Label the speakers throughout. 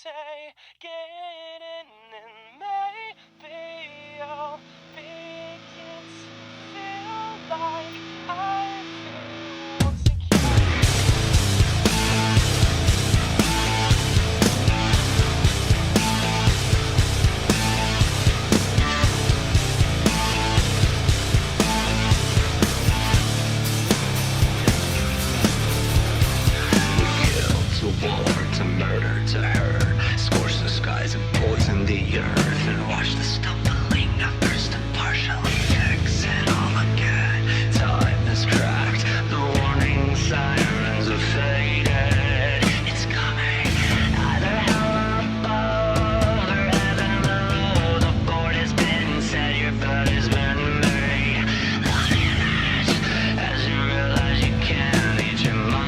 Speaker 1: say, get in and maybe I'll begin to feel like I feel once again.
Speaker 2: To war, to murder, to hurt, scorch the skies and poison the earth, and watch the stumbling at first and partially fix it all again. Time is cracked, the warning sirens have faded. It's coming, either hell above or heaven below. The board has been set, your bed has been made. On the edge, as you realize you can't eat your money.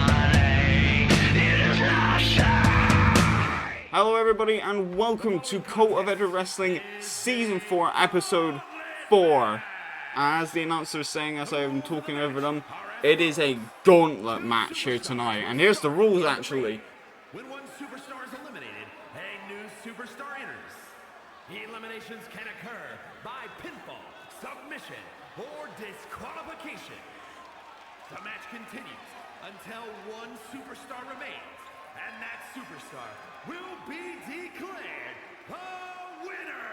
Speaker 3: Hello everybody and welcome to COEW Wrestling Season 4 Episode 4. As the announcer is saying as I'm talking over them, it is a gauntlet match here tonight. And here's the rules actually.
Speaker 4: When one superstar is eliminated, a new superstar enters. The eliminations can occur by pinfall, submission, or disqualification. The match continues until one superstar remains, and that superstar will be declared a winner.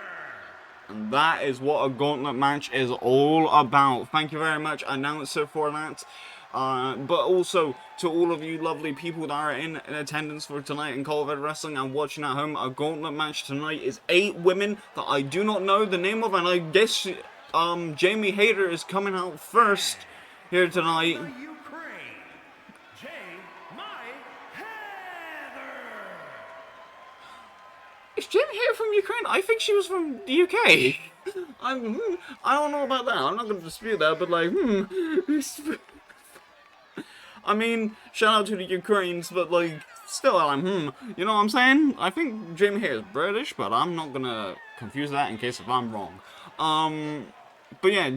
Speaker 3: And that is what a gauntlet match is all about. Thank you very much, announcer, for that. But also to all of you lovely people that are in attendance for tonight in COEW Wrestling and watching at home, a gauntlet match tonight is 8 women that I do not know the name of, and I guess Jamie Hayter is coming out first here tonight. Is Jamie Hayter from Ukraine? I think she was from the UK. I don't know about that. I'm not going to dispute that, but like, I mean, shout out to the Ukrainians, but like, still, you know what I'm saying? I think Jamie Hayter is British, but I'm not going to confuse that in case if I'm wrong. But yeah,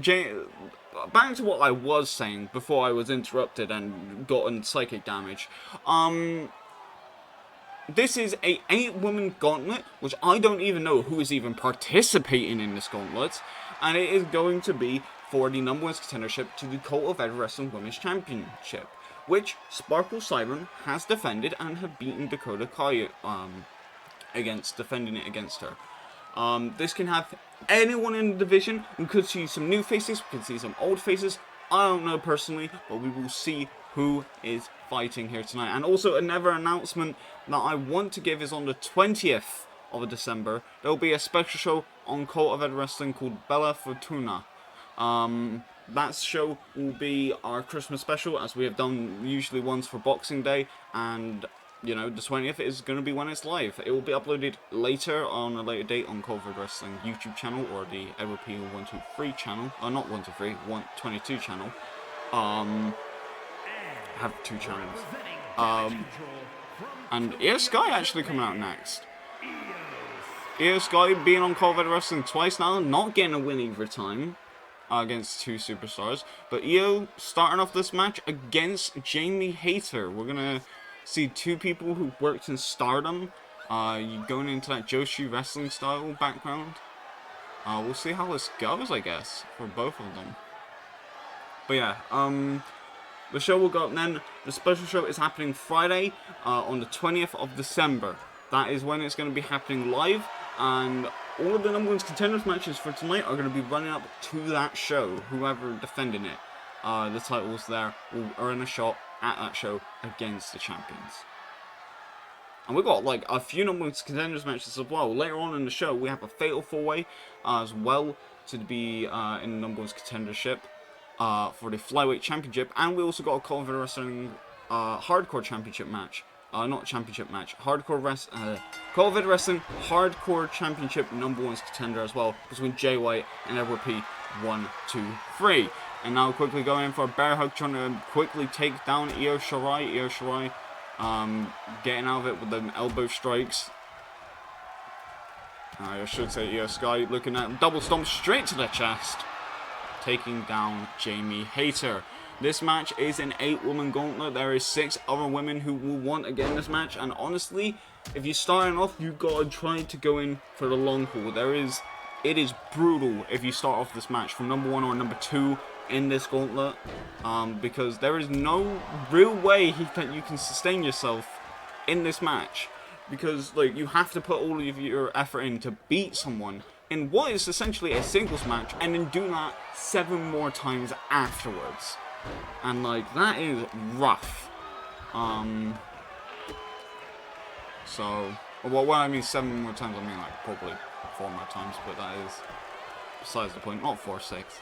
Speaker 3: back to what I was saying before I was interrupted and gotten psychic damage. This is a 8-woman gauntlet, which I don't even know who is even participating in this gauntlet, and it is going to be for the number 1 contendership to the COEW Wrestling Women's Championship, which Sparkle Siren has defended and have beaten Dakota Kai defending it against her. This can have anyone in the division. We could see some new faces, we could see some old faces. I don't know personally, but we will see who is fighting here tonight. And also another announcement that I want to give is on the 20th of December, there will be a special show on COEW Wrestling called Bella Fortuna. That show will be our Christmas special, as we have done usually once for Boxing Day, and you know, the 20th is going to be when it's live. It will be uploaded later on a later date on COEW Wrestling YouTube channel or the LP 123 channel, or not 123, 122 channel. Have 2 channels. And Io Sky actually coming out next. Io Sky being on COEW Wrestling twice now, not getting a win either time against 2 superstars. But Io starting off this match against Jamie Hayter. We're gonna see 2 people who worked in Stardom. You going into that Joshi wrestling style background. We'll see how this goes, I guess, for both of them. But yeah, the show will go up then. The special show is happening Friday on the 20th of December. That is when it's going to be happening live. And all of the number 1 contenders matches for tonight are going to be running up to that show. Whoever defending it, the titles there, will earn a shot at that show against the champions. And we've got like a few number 1 contenders matches as well. Later on in the show, we have a fatal 4-way as well to be in the number 1 contendership. For the Flyweight Championship, and we also got a COEW Wrestling Hardcore Championship match. Not Championship match, COEW Wrestling Hardcore Championship number 1 contender as well, between Jay White and Edward P. 1, 2, 3. And now quickly going in for a bear hug, trying to quickly take down Io Shirai. Io Shirai getting out of it with the elbow strikes. I should say Io Sky looking at double stomp straight to the chest, taking down Jamie Hayter. This match is an 8-woman gauntlet. There is 6 other women who will want to get in this match. And honestly, if you're starting off, you gotta try to go in for the long haul. It is brutal if you start off this match from number 1 or number 2 in this gauntlet, because there is no real way that you can sustain yourself in this match, because like you have to put all of your effort in to beat someone in what is essentially a singles match, and then do that 7 more times afterwards, and like that is rough. So well, when I mean 7 more times, I mean like probably 4 more times, but that is besides the point. Not 4, 6.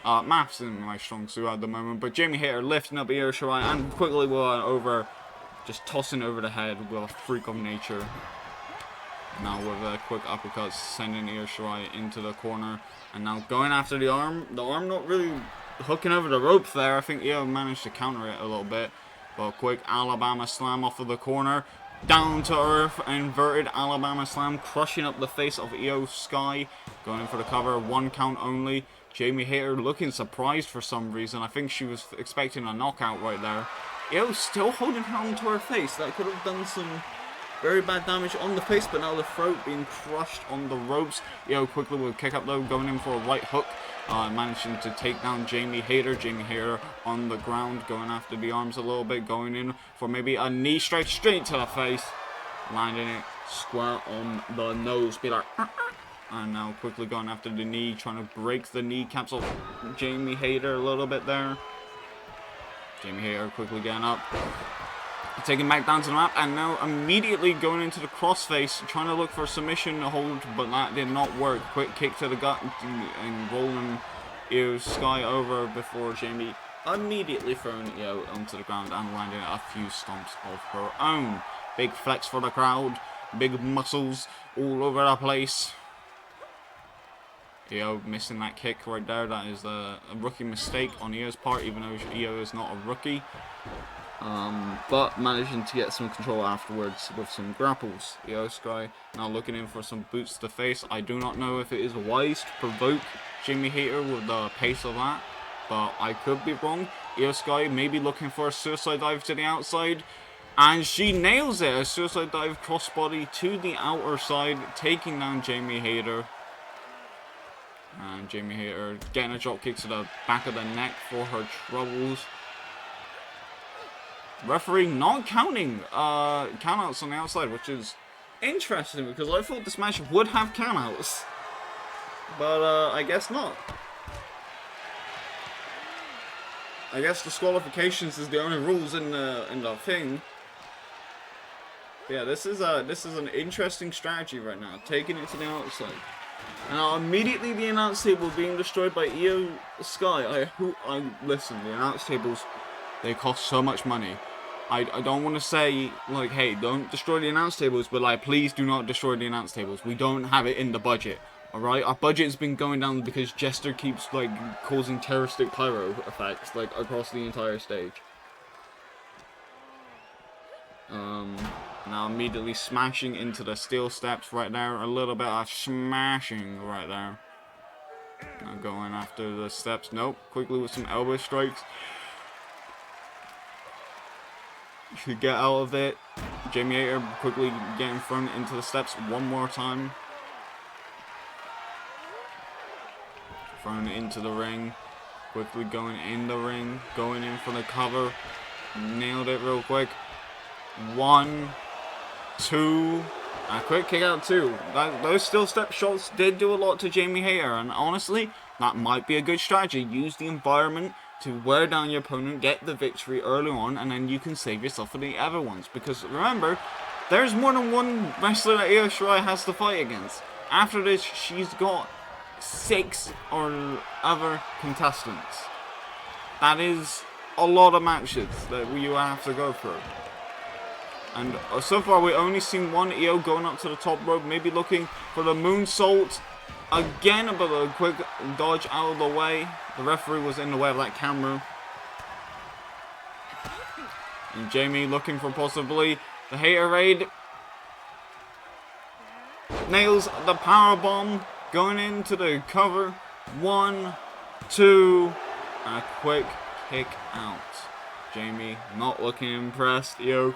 Speaker 3: Maths isn't my strong suit at the moment, but Jamie Hayter lifting up Io Shirai and quickly over, just tossing over the head with a freak of nature. Now with a quick uppercut, sending Io Shirai into the corner, and now going after the arm. The arm not really hooking over the rope there. I think Io managed to counter it a little bit, but a quick Alabama slam off of the corner. Down to earth, inverted Alabama slam, crushing up the face of Io Sky. Going in for the cover, 1 count only. Jamie Hayter looking surprised for some reason. I think she was expecting a knockout right there. Io still holding her onto her face. That could have done some very bad damage on the face, but now the throat being crushed on the ropes. Io quickly will kick up though, going in for a right hook. Managing to take down Jamie Hayter. Jamie Hayter on the ground, going after the arms a little bit, going in for maybe a knee strike straight to the face. Landing it square on the nose. Be like, and now quickly going after the knee, trying to break the kneecaps of Jamie Hayter a little bit there. Jamie Hayter quickly getting up, taking back down to the map, and now immediately going into the crossface, trying to look for a submission hold, but that did not work. Quick kick to the gut and rolling Io Sky over before Jamie immediately throwing Io onto the ground and landing a few stomps of her own. Big flex for the crowd, big muscles all over the place. Io missing that kick right there. That is a rookie mistake on Io's part, even though Io is not a rookie. But managing to get some control afterwards with some grapples. Io Sky now looking in for some boots to the face. I do not know if it is wise to provoke Jamie Hayter with the pace of that, but I could be wrong. Io Sky maybe looking for a suicide dive to the outside, and she nails it. A suicide dive crossbody to the outer side, taking down Jamie Hayter. And Jamie Hayter getting a drop kick to the back of the neck for her troubles. Referee not counting countouts on the outside, which is interesting because I thought this match would have countouts, but I guess not. I guess disqualifications is the only rules in the thing. But yeah, this is an interesting strategy right now, taking it to the outside. And now immediately the announce table being destroyed by Io Sky. Listen, the announce tables, they cost so much money. I don't want to say, like, hey, don't destroy the announce tables, but, like, please do not destroy the announce tables. We don't have it in the budget, alright? Our budget has been going down because Jester keeps, like, causing terroristic pyro effects, like, across the entire stage. Now immediately smashing into the steel steps right there. A little bit of smashing right there. Now going after the steps. Nope. Quickly with some elbow strikes. Should get out of it. Jamie Hayter quickly getting thrown into the steps one more time. Thrown into the ring. Quickly going in the ring. Going in for the cover. Nailed it real quick. 1, 2. A quick kick out 2. Those steel step shots did do a lot to Jamie Hayter, and honestly, that might be a good strategy. Use the environment to wear down your opponent, get the victory early on, and then you can save yourself for the other ones. Because remember, there's more than one wrestler that Io Shirai has to fight against. After this, she's got 6 or other contestants. That is a lot of matches that you have to go through. And so far, we only seen one Io going up to the top rope, maybe looking for the moonsault again, but a quick dodge out of the way. The referee was in the way of that camera. And Jamie looking for possibly the Hayter raid. Nails the powerbomb, going into the cover. 1, 2, and a quick kick out. Jamie not looking impressed. Io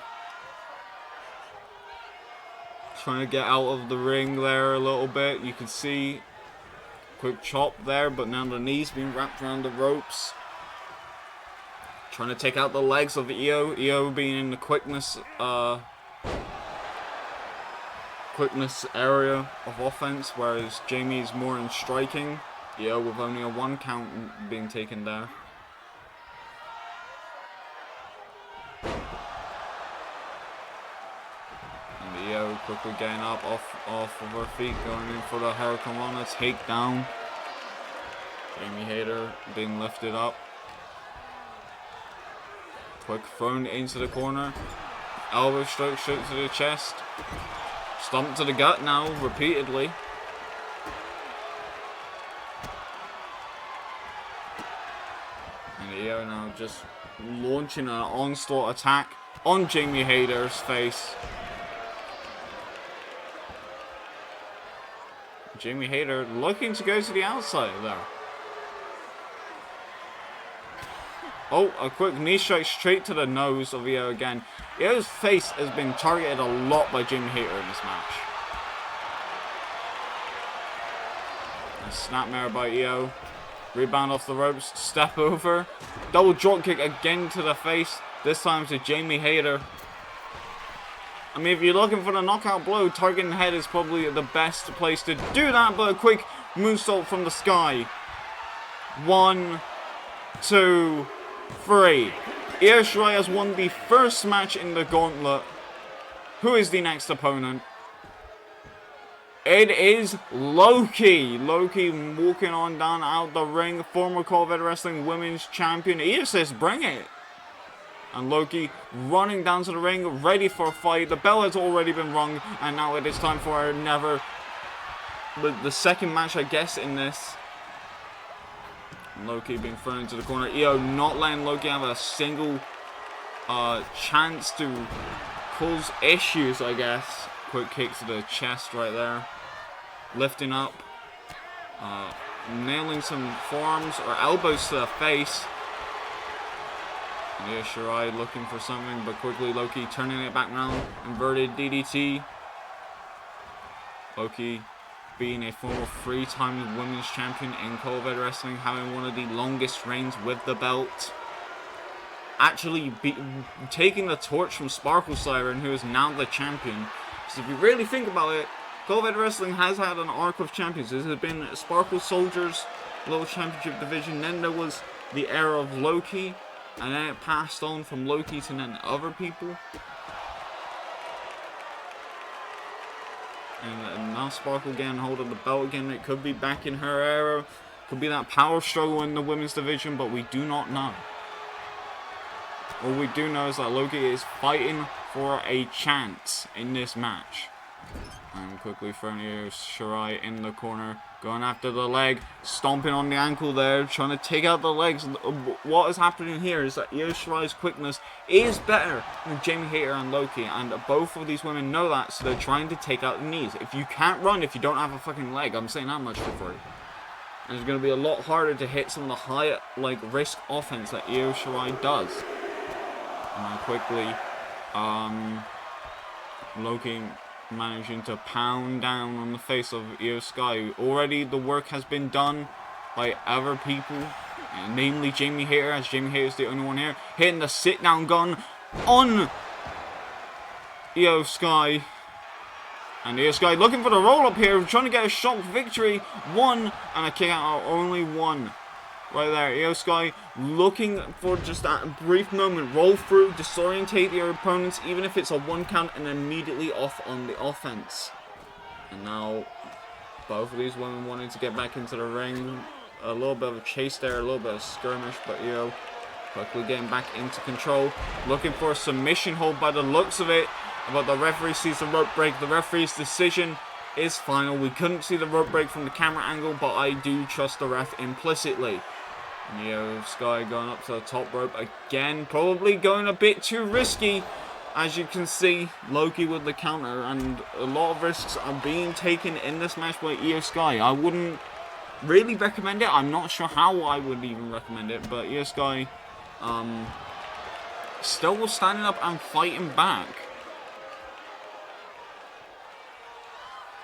Speaker 3: trying to get out of the ring there a little bit. You can see quick chop there, but now the knees being wrapped around the ropes. Trying to take out the legs of Io. Io being in the quickness area of offense, whereas Jamie is more in striking. Io with only a 1 count being taken there. And Io quickly getting up off of her feet, going in for the Hurricanrana takedown. Jamie Hayter being lifted up. Quick thrown into the corner. Elbow stroke straight to the chest. Stomp to the gut now, repeatedly. And Io now just launching an onslaught attack on Jamie Hayter's face. Jamie Hayter looking to go to the outside there. Oh, a quick knee strike straight to the nose of Io again. Io's face has been targeted a lot by Jamie Hayter in this match. A snapmare by Io. Rebound off the ropes, step over. Double drop kick again to the face. This time to Jamie Hayter. I mean, if you're looking for the knockout blow, targeting the head is probably the best place to do that, but a quick moonsault from the sky. 1, 2, 3. Io Shirai has won the first match in the gauntlet. Who is the next opponent? It is Loki. Loki walking on down out the ring. Former COEW Wrestling Women's Champion. Io says, bring it. And Loki running down to the ring, ready for a fight. The bell has already been rung, and now it is time for the second match, I guess, in this. Loki being thrown into the corner. Io not letting Loki have a single chance to cause issues, I guess. Quick kick to the chest right there. Lifting up. Nailing some forearms or elbows to the face. Io Shirai looking for something, but quickly Loki turning it back around. Inverted DDT. Loki being a former 3-time women's champion in COEW Wrestling, having one of the longest reigns with the belt. Actually taking the torch from Sparkle Siren, who is now the champion. So if you really think about it, COEW Wrestling has had an arc of champions. There has been Sparkle Soldiers, World Championship Division, then there was the era of Loki, and then it passed on from Loki to then other people. And now Sparkle getting hold of the belt again. It could be back in her era. Could be that power struggle in the women's division, but we do not know. All we do know is that Loki is fighting for a chance in this match. And quickly throwing Io Shirai in the corner. Going after the leg. Stomping on the ankle there. Trying to take out the legs. What is happening here is that Io Shirai's quickness is better than Jamie Hayter and Loki. And both of these women know that. So they're trying to take out the knees. If you can't run, if you don't have a fucking leg. I'm saying that much for you. And it's going to be a lot harder to hit some of the high risk offense that Io Shirai does. And then quickly, Loki managing to pound down on the face of Io Sky. Already the work has been done by other people, namely Jamie Hayter, as Jamie Hayter is the only one here. Hitting the sit down gun on Io Sky. And Io Sky looking for the roll up here, trying to get a shock victory. 1 and a kick out, only 1. Right there, Io Sky looking for just that brief moment. Roll through, disorientate your opponents, even if it's a 1 count, and immediately off on the offense. And now, both of these women wanting to get back into the ring. A little bit of a chase there, a little bit of skirmish, but Io quickly getting back into control. Looking for a submission hold by the looks of it. But the referee sees the rope break. The referee's decision is final. We couldn't see the rope break from the camera angle, but I do trust the ref implicitly. Io Sky going up to the top rope again, probably going a bit too risky. As you can see, Loki with the counter, and a lot of risks are being taken in this match by Io Sky. I wouldn't really recommend it. I'm not sure how I would even recommend it, but Io Sky still standing up and fighting back.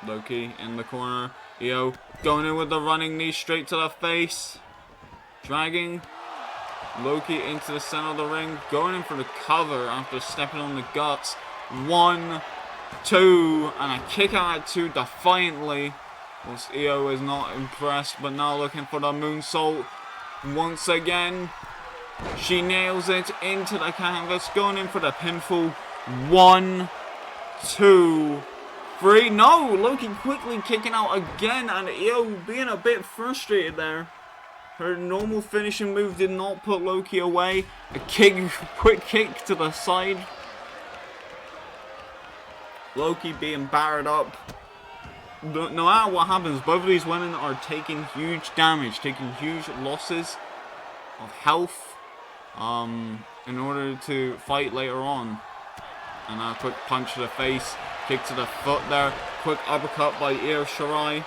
Speaker 3: Loki in the corner. Io going in with the running knee straight to the face. Dragging Loki into the center of the ring. Going in for the cover after stepping on the guts. 1, 2, and a kick out at 2 defiantly. Whilst Io is not impressed, but now looking for the moonsault. Once again, she nails it into the canvas. Going in for the pinfall. 1, 2, 3. No! Loki quickly kicking out again, and Io being a bit frustrated there. Her normal finishing move did not put Loki away. A quick kick to the side. Loki being battered up. No matter what happens, both of these women are taking huge damage, taking huge losses of health in order to fight later on. And a quick punch to the face, kick to the foot there, quick uppercut by Io Shirai.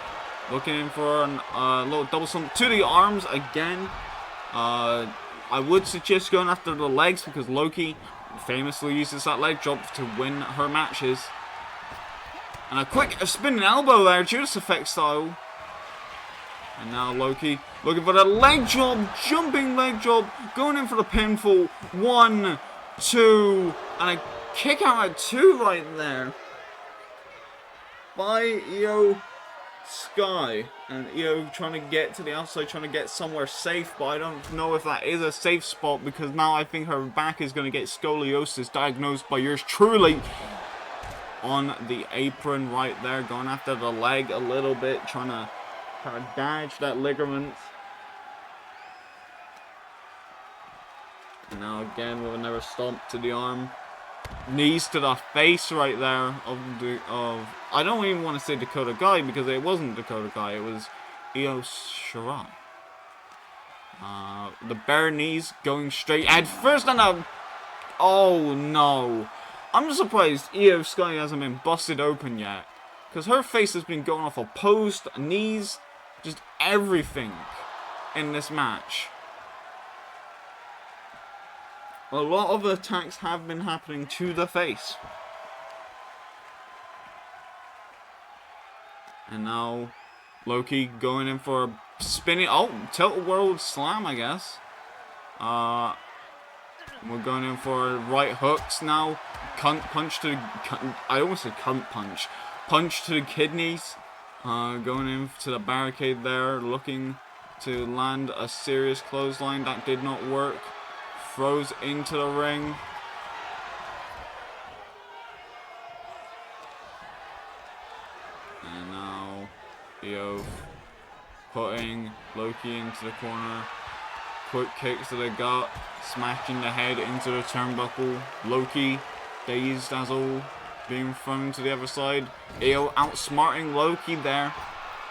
Speaker 3: Looking in for a little double stomp to the arms again. I would suggest going after the legs because Loki famously uses that leg drop to win her matches. And a quick spinning elbow there, Judas Effect style. And now Loki looking for the leg drop, jumping leg drop, going in for the pinfall. 1, 2, and a kick out at 2 right there by Io Sky. And Io trying to get to the outside, trying to get somewhere safe, but I don't know if that is a safe spot because now I think her back is going to get scoliosis diagnosed by yours truly. On the apron right there, going after the leg a little bit, trying to dodge that ligament. And now again with another stomp to the arm. Knees to the face right there of I don't even want to say Dakota Kai because it wasn't Dakota Kai, it was Io Shirai. The bare knees going straight at first and a oh no. I'm surprised Io Sky hasn't been busted open yet. Because her face has been going off a post, knees, just everything in this match. A lot of attacks have been happening to the face. And now Loki going in for a spinning, tilt world slam I guess. We're going in for right hooks now. Punch to, I almost said cunt punch. Punch to the kidneys. Going into the barricade there, looking to land a serious clothesline. That did not work. Throws into the ring. And now Io putting Loki into the corner. Quick kicks to the gut, smashing the head into the turnbuckle. Loki, dazed as all, being thrown to the other side. Io outsmarting Loki there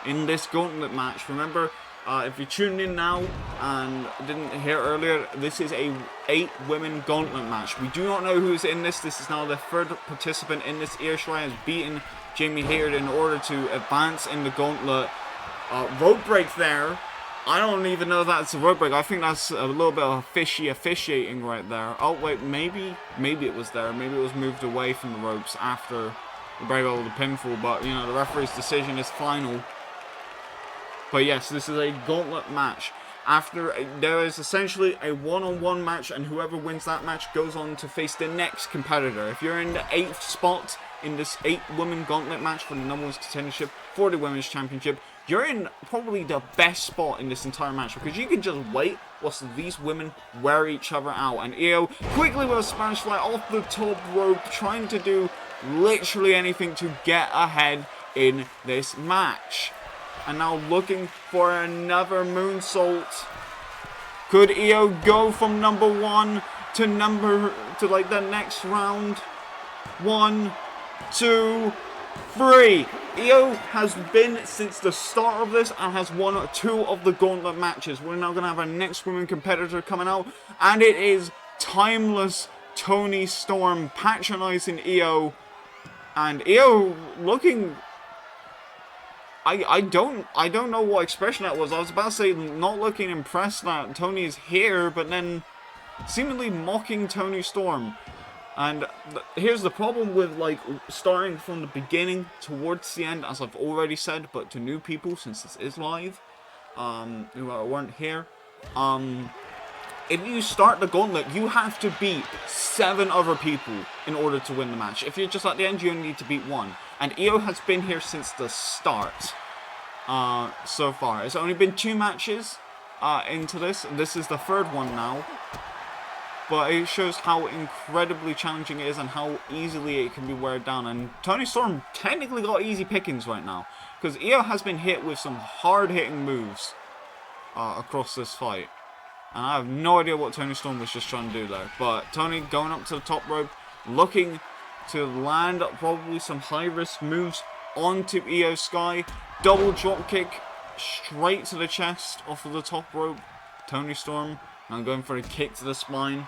Speaker 3: in this gauntlet match. Remember, if you're tuning in now and didn't hear earlier, this is a 8-women gauntlet match. We do not know who's in this. This is now the 3rd participant in this. Io Shirai has beaten Jamie Hayter in order to advance in the gauntlet. Rope break there. I don't even know if that's a rope break. I think that's a little bit of fishy officiating right there. Oh wait, maybe it was there. Maybe it was moved away from the ropes after the break of the pinfall. But you know, the referee's decision is final. But yes, this is a gauntlet match. There is essentially a one-on-one match, and whoever wins that match goes on to face the next competitor. If you're in the 8th spot in this 8-women gauntlet match for the number 1 contendership for the women's championship, you're in probably the best spot in this entire match because you can just wait whilst these women wear each other out. And Io quickly with a Spanish fly off the top rope, trying to do literally anything to get ahead in this match. And now looking for another moonsault. Could Io go from number 1 to like the next round? 1, 2, 3. Io has been since the start of this and has won 2 of the gauntlet matches. We're now going to have our next women competitor coming out, and it is timeless Toni Storm patronizing Io. And Io looking, I don't know what expression that was. I was about to say not looking impressed that Toni is here, but then seemingly mocking Toni Storm. And here's the problem with like starting from the beginning towards the end, as I've already said, but to new people, since this is live, who weren't here, if you start the gauntlet, you have to beat 7 other people in order to win the match. If you're just at the end, you only need to beat 1. And Io has been here since the start. So far, it's only been 2 matches into this. This is the 3rd one now. But it shows how incredibly challenging it is and how easily it can be weared down. And Toni Storm technically got easy pickings right now, because Io has been hit with some hard-hitting moves across this fight. And I have no idea what Toni Storm was just trying to do there. But Toni going up to the top rope, looking to land probably some high-risk moves onto Io Sky. Double dropkick straight to the chest off of the top rope. Toni Storm now going for a kick to the spine.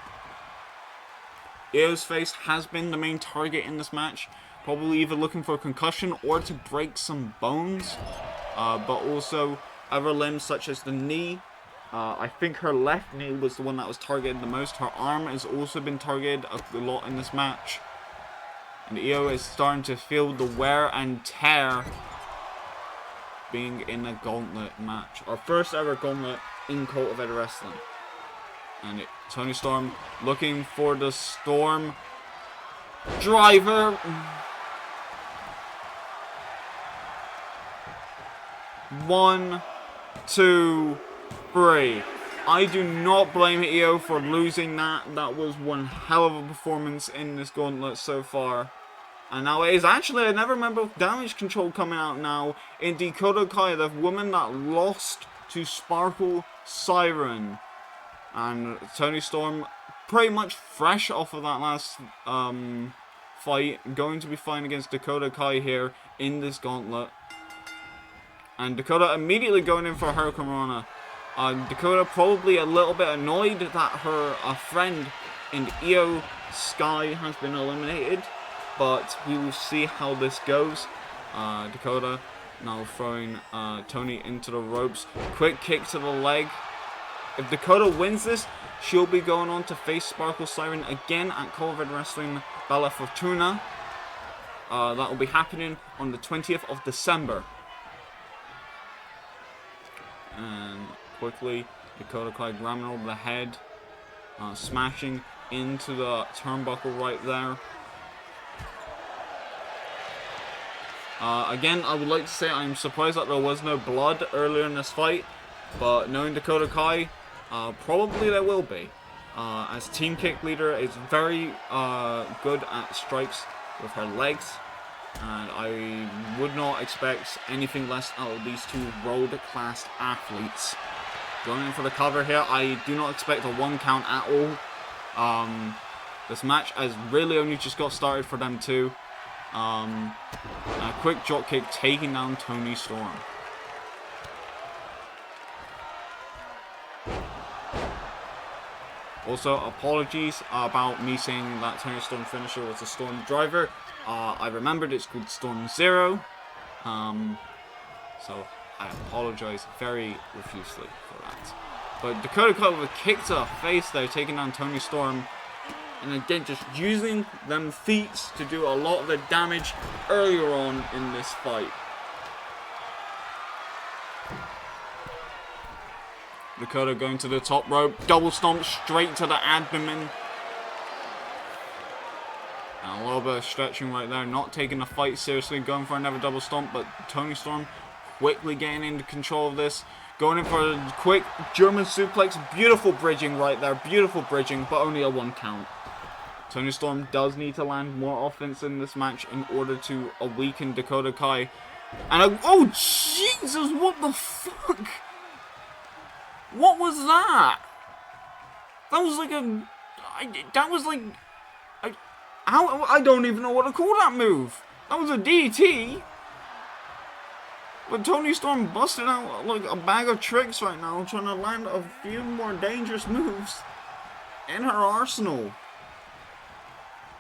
Speaker 3: Io's face has been the main target in this match. Probably either looking for a concussion or to break some bones. But also other limbs such as the knee. I think her left knee was the one that was targeted the most. Her arm has also been targeted a lot in this match. And Io is starting to feel the wear and tear being in a gauntlet match. Our first ever gauntlet in COEW Wrestling. And Toni Storm looking for the Storm Driver. One, two, three. I do not blame Io for losing that. That was one hell of a performance in this gauntlet so far. And now it is actually another member of Damage Control coming out now in Dakota Kai, the woman that lost to Sparkle Siren. And Toni Storm pretty much fresh off of that last fight, going to be fighting against Dakota Kai here in this gauntlet. And Dakota immediately going in for a Hurricane Rana. Dakota probably a little bit annoyed that her friend in Io Sky has been eliminated. But we will see how this goes. Dakota now throwing Toni into the ropes. Quick kick to the leg. If Dakota wins this, she'll be going on to face Sparkle Siren again at COEW Wrestling Bella Fortuna. That will be happening on the 20th of December. And quickly, Dakota Kai grabbing over the head, smashing into the turnbuckle right there. Again, I would like to say I'm surprised that there was no blood earlier in this fight, but knowing Dakota Kai, probably there will be. As Team Kick leader, is very good at strikes with her legs, and I would not expect anything less out of these 2 world-class athletes. Going in for the cover here, I do not expect a 1 count at all. This match has really only just got started for them too. A quick drop kick taking down Toni Storm. Also, apologies about me saying that Toni Storm finisher was a Storm Driver. I remembered it's called Storm Zero. So I apologize very profusely for that. But Dakota Kai with a kick to the face there, taking down Toni Storm. And again, just using them feet to do a lot of the damage earlier on in this fight. Dakota going to the top rope, double stomp straight to the abdomen. And a little bit of stretching right there, not taking the fight seriously, going for another double stomp, but Toni Storm quickly getting into control of this. Going in for a quick German suplex, beautiful bridging right there, beautiful bridging, but only a 1 count. Toni Storm does need to land more offense in this match in order to weaken Dakota Kai. And oh Jesus, what the fuck? What was that? That was like a... I don't even know what to call that move. That was a DT. But Toni Storm busted out like a bag of tricks right now, trying to land a few more dangerous moves in her arsenal.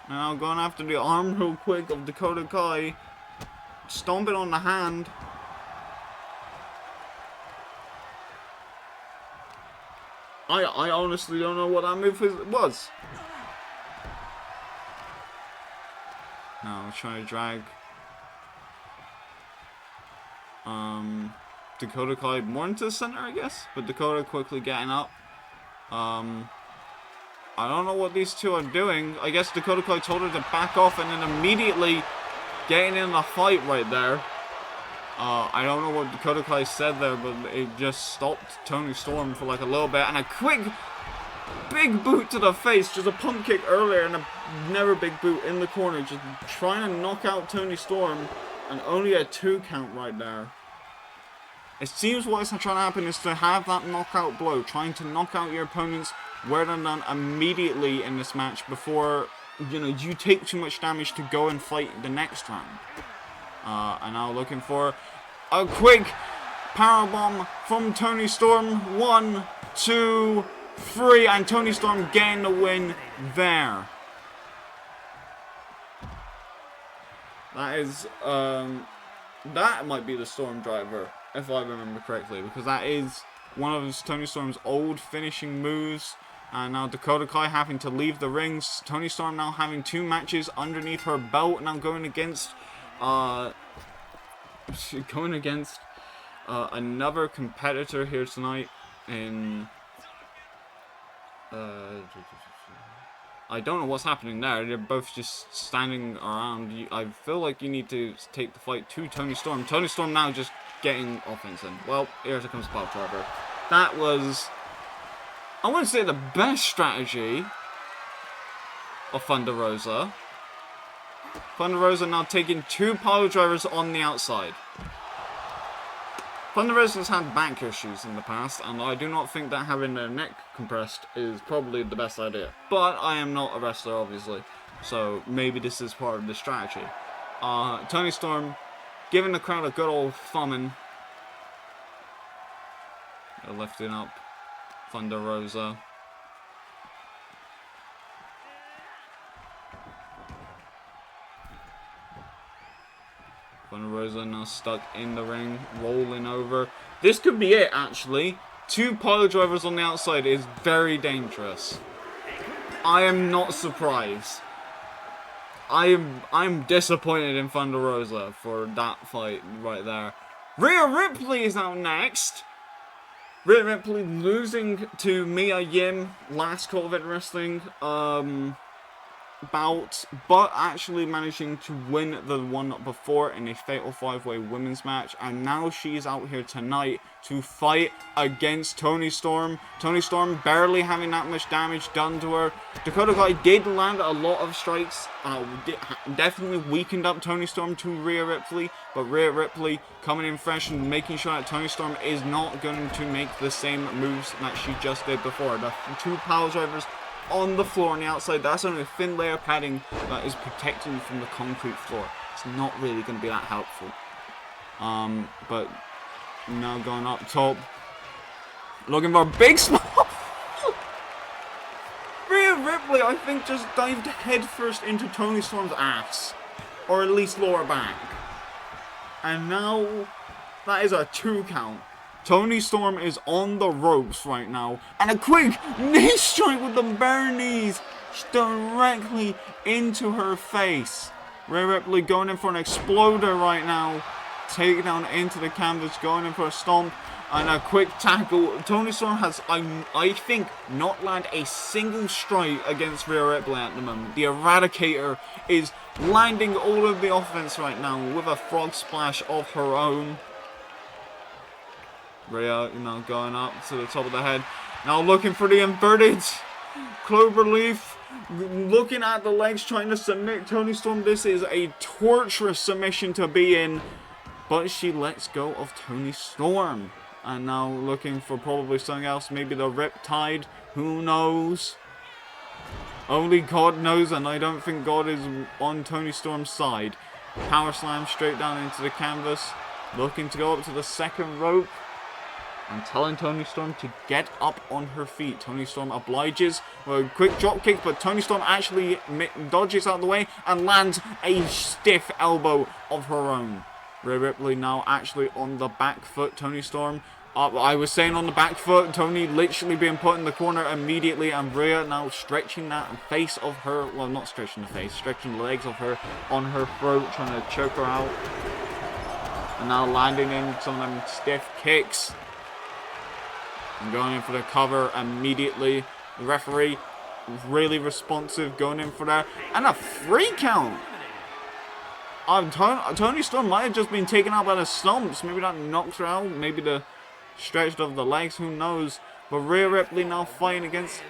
Speaker 3: Now going after the arm real quick of Dakota Kai, stomping on the hand. I honestly don't know what that move was. Now I'm trying to drag Dakota Kai more into the center, I guess, but Dakota quickly getting up. I don't know what these two are doing. I guess Dakota Kai told her to back off and then immediately getting in a fight right there. I don't know what Dakota Kai said there, but it just stopped Toni Storm for like a little bit. And a quick, big boot to the face. Just a pump kick earlier and another big boot in the corner. Just trying to knock out Toni Storm. And only a 2 count right there. It seems what's trying to happen is to have that knockout blow. Trying to knock out your opponents where they're done immediately in this match before, you know, you take too much damage to go and fight the next round. And now looking for a quick powerbomb from Toni Storm. 1, 2, 3, and Toni Storm getting the win there. That is, that might be the Storm Driver, if I remember correctly, because that is one of Toni Storm's old finishing moves. And now Dakota Kai having to leave the rings. Toni Storm now having 2 matches underneath her belt, now going against another competitor here tonight in I don't know what's happening there. They're both just standing around. I feel like you need to take the fight to Toni Storm. Toni Storm now just getting offense in. Well, here comes Pile Driver. That was, I wouldn't say the best strategy of Thunder Rosa. Thunder Rosa now taking 2 pile drivers on the outside. Thunder Rosa's had back issues in the past, and I do not think that having their neck compressed is probably the best idea. But I am not a wrestler, obviously, so maybe this is part of the strategy. Toni Storm giving the crowd a good old thumbing. They're lifting up Thunder Rosa. Thunder Rosa now stuck in the ring, rolling over. This could be it, actually. 2 pile drivers on the outside is very dangerous. I am not surprised. I'm disappointed in Thunder Rosa for that fight right there. Rhea Ripley is out next. Rhea Ripley losing to Mia Yim last COEW Wrestling bout, but actually managing to win the one before in a Fatal 5-Way women's match, and now she's out here tonight to fight against Toni Storm. Toni Storm barely having that much damage done to her. Dakota Kai did land a lot of strikes, definitely weakened up Toni Storm to Rhea Ripley, but Rhea Ripley coming in fresh and making sure that Toni Storm is not going to make the same moves that she just did before. The 2 power drivers on the floor on the outside, that's only a thin layer of padding that is protecting you from the concrete floor. It's not really going to be that helpful. But now going up top, looking for a big smile. Rhea Ripley, I think, just dived headfirst into Toni Storm's ass, or at least lower back. And now that is a 2 count. Toni Storm is on the ropes right now. And a quick knee strike with the bare knees directly into her face. Rhea Ripley going in for an exploder right now. Takedown into the canvas, going in for a stomp. And a quick tackle. Toni Storm has, I think, not landed a single strike against Rhea Ripley at the moment. The Eradicator is landing all of the offense right now with a frog splash of her own. Rhea, going up to the top of the head. Now looking for the inverted cloverleaf. Looking at the legs, trying to submit Toni Storm. This is a torturous submission to be in. But she lets go of Toni Storm. And now looking for probably something else. Maybe the Riptide. Who knows? Only God knows, and I don't think God is on Toni Storm's side. Power slam straight down into the canvas. Looking to go up to the second rope. And telling Toni Storm to get up on her feet. Toni Storm obliges with a quick drop kick, but Toni Storm actually dodges out of the way and lands a stiff elbow of her own. Rhea Ripley now actually on the back foot. Toni Storm I was saying on the back foot, Tony literally being put in the corner immediately, and Rhea now stretching that face of her, well, not stretching the face, stretching the legs of her on her throat, trying to choke her out. And now landing in some of them stiff kicks. And going in for the cover immediately. The referee really responsive, going in for that. And a free count! Tony Storm might have just been taken out by the stumps. Maybe that knocked her out. Maybe the stretched of the legs, who knows. But Rhea Ripley now fighting against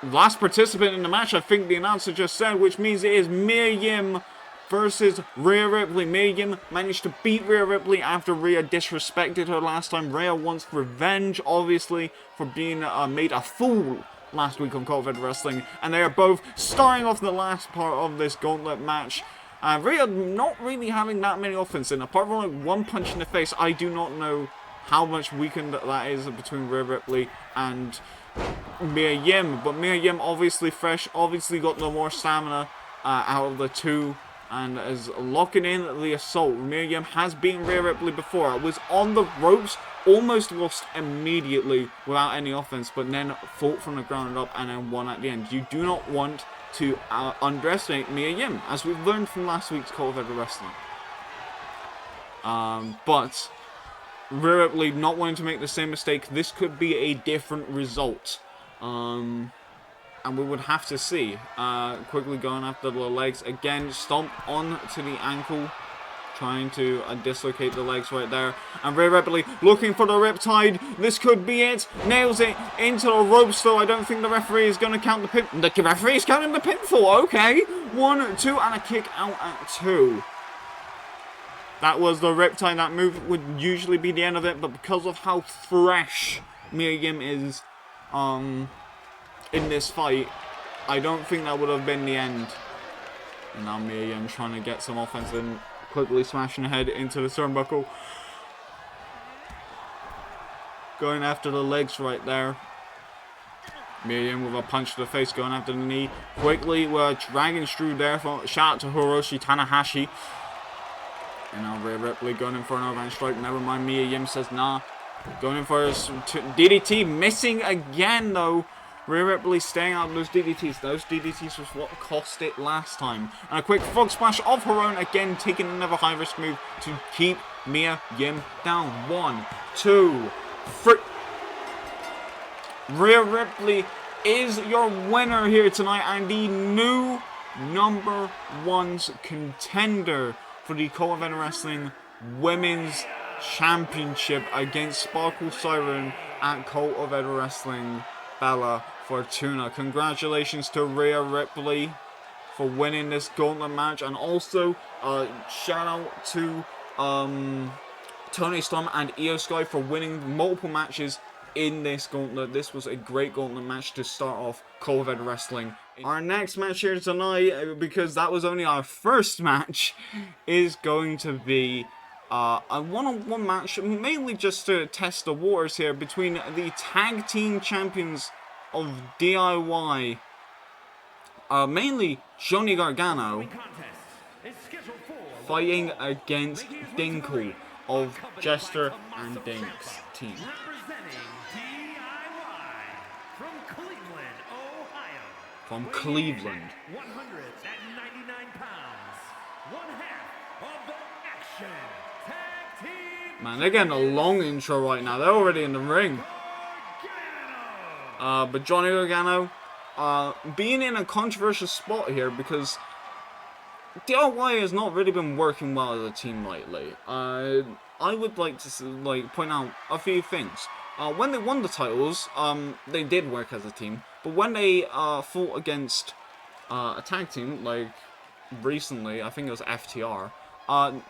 Speaker 3: last participant in the match, I think the announcer just said, which means it is Mia Yim versus Rhea Ripley. Mia Yim managed to beat Rhea Ripley after Rhea disrespected her last time. Rhea wants revenge, obviously, for being made a fool last week on COEW Wrestling. And they are both starting off the last part of this gauntlet match. Rhea not really having that many offense in. Apart from like one punch in the face, I do not know how much weakened that is between Rhea Ripley and Mia Yim. But Mia Yim obviously fresh, obviously got no more stamina out of the two, and is locking in the assault. Mia Yim has beaten Rhea Ripley before. It was on the ropes, almost lost immediately without any offense, but then fought from the ground up and then won at the end. You do not want to underestimate Mia Yim, as we've learned from last week's COEW Wrestling. But Rhea Ripley not wanting to make the same mistake. This could be a different result. And we would have to see. Quickly going after the legs again. Stomp on to the ankle. Trying to dislocate the legs right there. And Rhea Ripley looking for the riptide. This could be it. Nails it into the ropes though. I don't think the referee is going to count the pin. The referee is counting the pinfall. Okay. 1, 2, and a kick out at 2. That was the riptide. That move would usually be the end of it. But because of how fresh Mia Yim is in this fight, I don't think that would have been the end. And now Mia Yim trying to get some offense in. Quickly smashing ahead into the turnbuckle. Going after the legs right there. Mia Yim with a punch to the face, going after the knee. Quickly, we're dragging through there. Shout out to Hiroshi Tanahashi. And now Rhea Ripley going in for an overhand strike. Never mind, Mia Yim says nah. Going in for a DDT. Missing again though. Rhea Ripley staying out of those DDTs. Those DDTs was what cost it last time. And a quick frog splash of her own. Again, taking another high risk move to keep Mia Yim down. 1, 2, 3. Rhea Ripley is your winner here tonight. And the new #1 contender for the COEW Wrestling Women's Championship against Sparkle Siren at COEW Wrestling Bella Fortuna. Congratulations to Rhea Ripley for winning this gauntlet match, and also shout out to Tony Storm and Io Sky for winning multiple matches in this gauntlet. This was a great gauntlet match to start off COEW Wrestling. Our next match here tonight, because that was only our first match, is going to be a one-on-one match, mainly just to test the waters here, between the tag team champions of DIY, mainly Johnny Gargano, fighting against Dinkle of Jester and Dink's team. From Cleveland.
Speaker 4: 199 pounds. One half of the Action Tag Team.
Speaker 3: Man, they're getting a long intro right now. They're already in the ring. But Johnny Gargano being in a controversial spot here because DIY has not really been working well as a team lately. I would like to point out a few things. When they won the titles, they did work as a team. But when they fought against a tag team, like recently, I think it was FTR,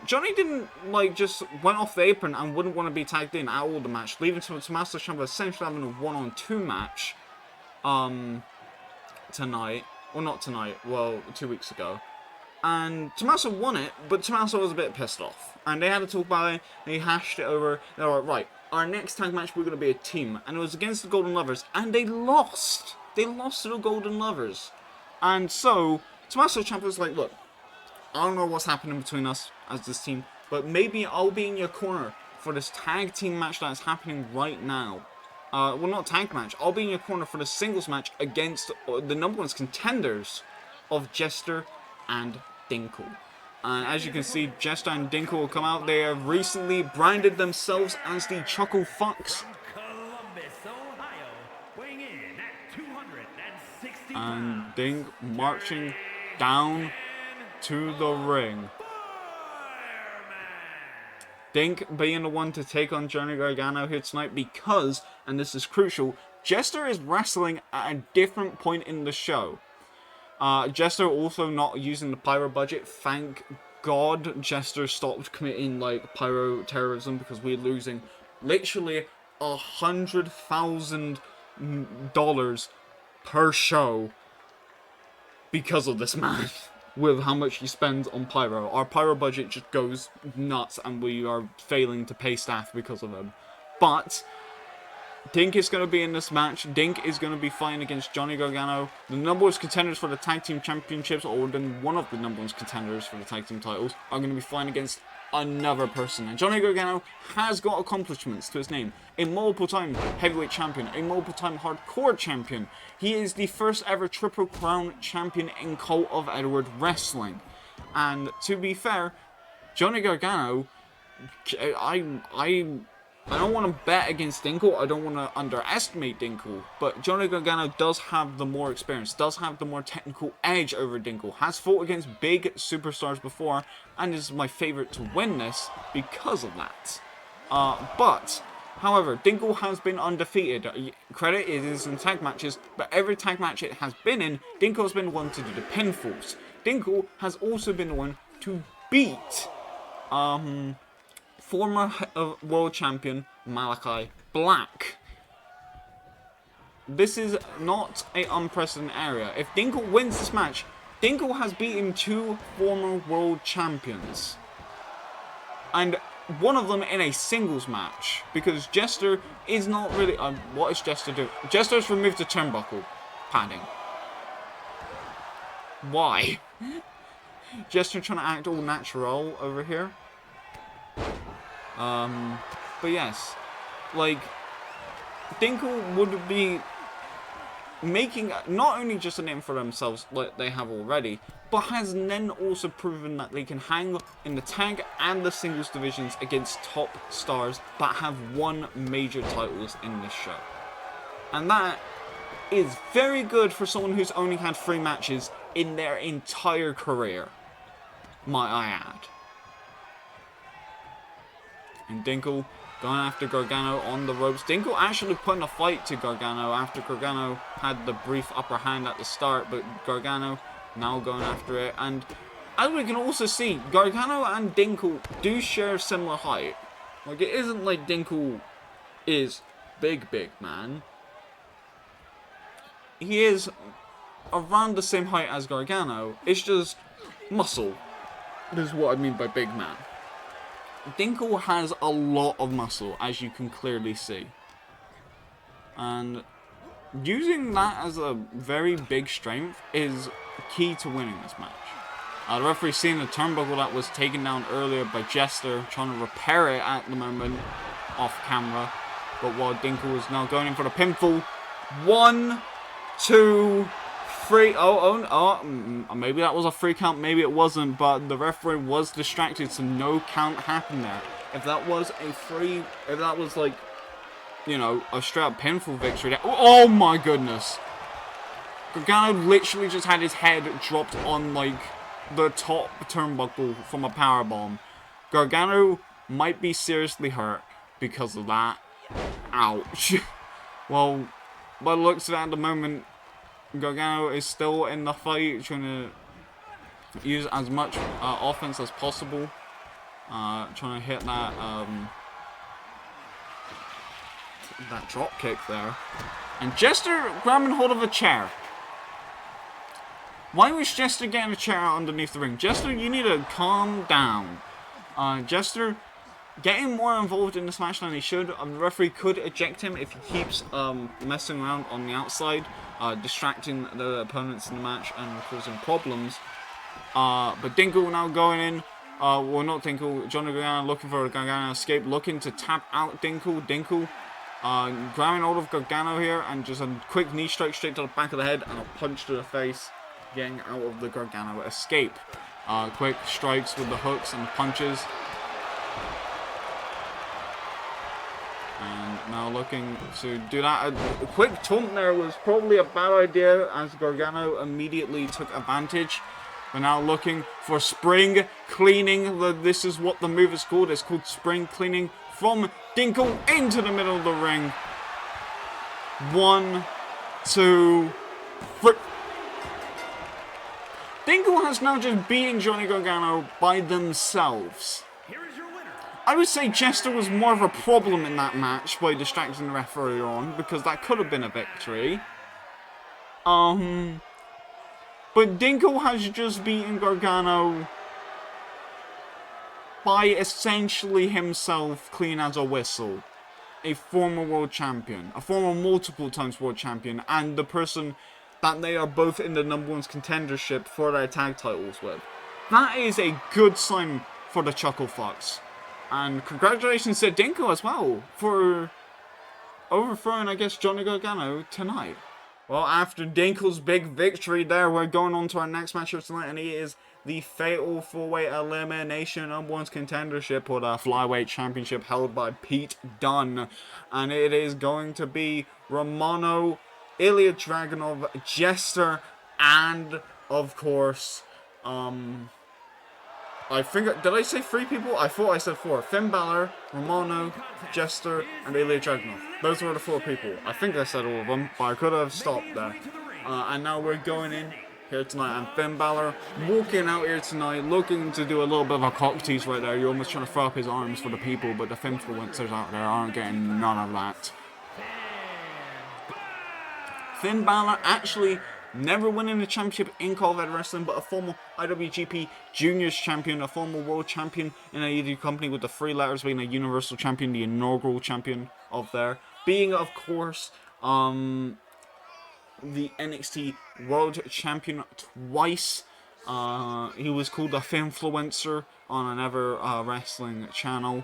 Speaker 3: Johnny didn't just went off the apron and wouldn't want to be tagged in at all the match, leaving Tommaso Ciampa essentially having a 1-on-2 match tonight. Well, not tonight, well, 2 weeks ago. And Tommaso won it, but Tommaso was a bit pissed off. And they had to talk about it, they hashed it over. They were like, right, our next tag match, we're going to be a team. And it was against the Golden Lovers, and they lost. They lost to the Golden Lovers. And so, Tommaso Ciampa was like, look, I don't know what's happening between us as this team, but maybe I'll be in your corner for this tag team match that is happening right now. Well, not tag match. I'll be in your corner for the singles match against the number 1 contenders of Jester and Dinkle. And as you can see, Jester and Dinkle will come out. They have recently branded themselves as the Chuckle Fucks.
Speaker 4: Columbus, Ohio, weighing in at 260
Speaker 3: And Dink marching down to the ring. Dink being the one to take on Johnny Gargano here tonight because, and this is crucial, Jester is wrestling at a different point in the show. Jester also not using the pyro budget. Thank God Jester stopped committing like pyro terrorism because we're losing literally $100,000 per show because of this man. With how much he spends on pyro. Our pyro budget just goes nuts and we are failing to pay staff because of him. But Dink is going to be in this match. Dink is going to be fighting against Johnny Gargano, the number 1 contenders for the tag team championships, or then one of the number 1 contenders for the tag team titles, are going to be fighting against another person. And Johnny Gargano has got accomplishments to his name. A multiple-time heavyweight champion, a multiple-time hardcore champion. He is the first ever Triple Crown champion in Cult of Edward Wrestling. And to be fair, Johnny Gargano, I don't want to bet against Dinkle, I don't want to underestimate Dinkle, but Johnny Gargano does have the more experience, does have the more technical edge over Dinkle, has fought against big superstars before, and is my favourite to win this because of that. But, however, Dinkle has been undefeated. Credit, it is in tag matches, but every tag match it has been in, Dinkle has been the one to do the pinfalls. Dinkle has also been the one to beat, former world champion Malachi Black. This is not an unprecedented area. If Dinkle wins this match, Dinkle has beaten 2 former world champions. And one of them in a singles match. Because Jester is not really... what is Jester doing? Jester has removed the turnbuckle padding. Why? Jester trying to act all natural over here. But yes, like, Dinkle would be making not only just a name for themselves like they have already, but has then also proven that they can hang in the tag and the singles divisions against top stars that have won major titles in this show. And that is very good for someone who's only had 3 matches in their entire career, might I add. And Dinkle going after Gargano on the ropes. Dinkle actually putting a fight to Gargano after Gargano had the brief upper hand at the start, but Gargano now going after it. And as we can also see, Gargano and Dinkle do share similar height. Like, it isn't like Dinkle is big man. He is around the same height as Gargano. It's just muscle. This is what I mean by big man. Dinkle has a lot of muscle, as you can clearly see. And using that as a very big strength is key to winning this match. The referee seeing the turnbuckle that was taken down earlier by Jester, trying to repair it at the moment off camera. But while Dinkle is now going in for the pinfall. 1, 2, 3. Maybe that was a 3 count, maybe it wasn't, but the referee was distracted, so no count happened there. If that was a 3, if that was like, you know, a straight up pinfall victory, oh my goodness. Gargano literally just had his head dropped on like the top turnbuckle from a powerbomb. Gargano might be seriously hurt because of that. Ouch. Well, by the looks of it at the moment, Gargano is still in the fight, trying to use as much offense as possible. Trying to hit that that drop kick there. And Jester grabbing hold of a chair. Why was Jester getting a chair out underneath the ring? Jester, you need to calm down. Jester getting more involved in this match than he should. The referee could eject him if he keeps messing around on the outside, distracting the opponents in the match and causing problems. But Dinkle now going in Well, not Dinkle. Johnny Gargano looking for a Gargano escape, looking to tap out Dinkle. Dinkle grabbing hold of Gargano here, and just a quick knee strike straight to the back of the head and a punch to the face, getting out of the Gargano escape. Quick strikes with the hooks and the punches. And now looking to do that. A quick taunt there was probably a bad idea, as Gargano immediately took advantage. We're now looking for spring cleaning. This is what the move is called. It's called spring cleaning from Dinkle into the middle of the ring. 1, 2, 3. Dinkle has now just beaten Johnny Gargano by themselves. I would say Jester was more of a problem in that match by distracting the referee on, because that could have been a victory. But Dinkle has just beaten Gargano by essentially himself clean as a whistle. A former world champion, a former multiple times world champion, and the person that they are both in the number 1 contendership for their tag titles with. That is a good sign for the Chuckle Fox. And congratulations to Dinkle as well for overthrowing, I guess, Johnny Gargano tonight. Well, after Dinkle's big victory there, we're going on to our next match of tonight, and it is the Fatal 4-Way Elimination number 1 contendership, or the Flyweight Championship, held by Pete Dunne. And it is going to be Romano, Ilya Dragunov, Jester, and, of course, I think, did I say 3 people? I thought I said 4. Finn Balor, Romano, Jester, and Ilya Dragunov. Those were the 4 people. I think I said all of them, but I could have stopped there. And now we're going in here tonight, and Finn Balor walking out here tonight, looking to do a little bit of a cock tease right there. You're almost trying to throw up his arms for the people, but the influencers out there aren't getting none of that. Finn Balor actually never winning the championship in COEW Wrestling, but a former IWGP Juniors champion, a former world champion in a AEW company with the 3 letters, being a Universal Champion, the inaugural champion of there. Being, of course, the NXT World Champion twice. He was called the Finfluencer on another wrestling channel.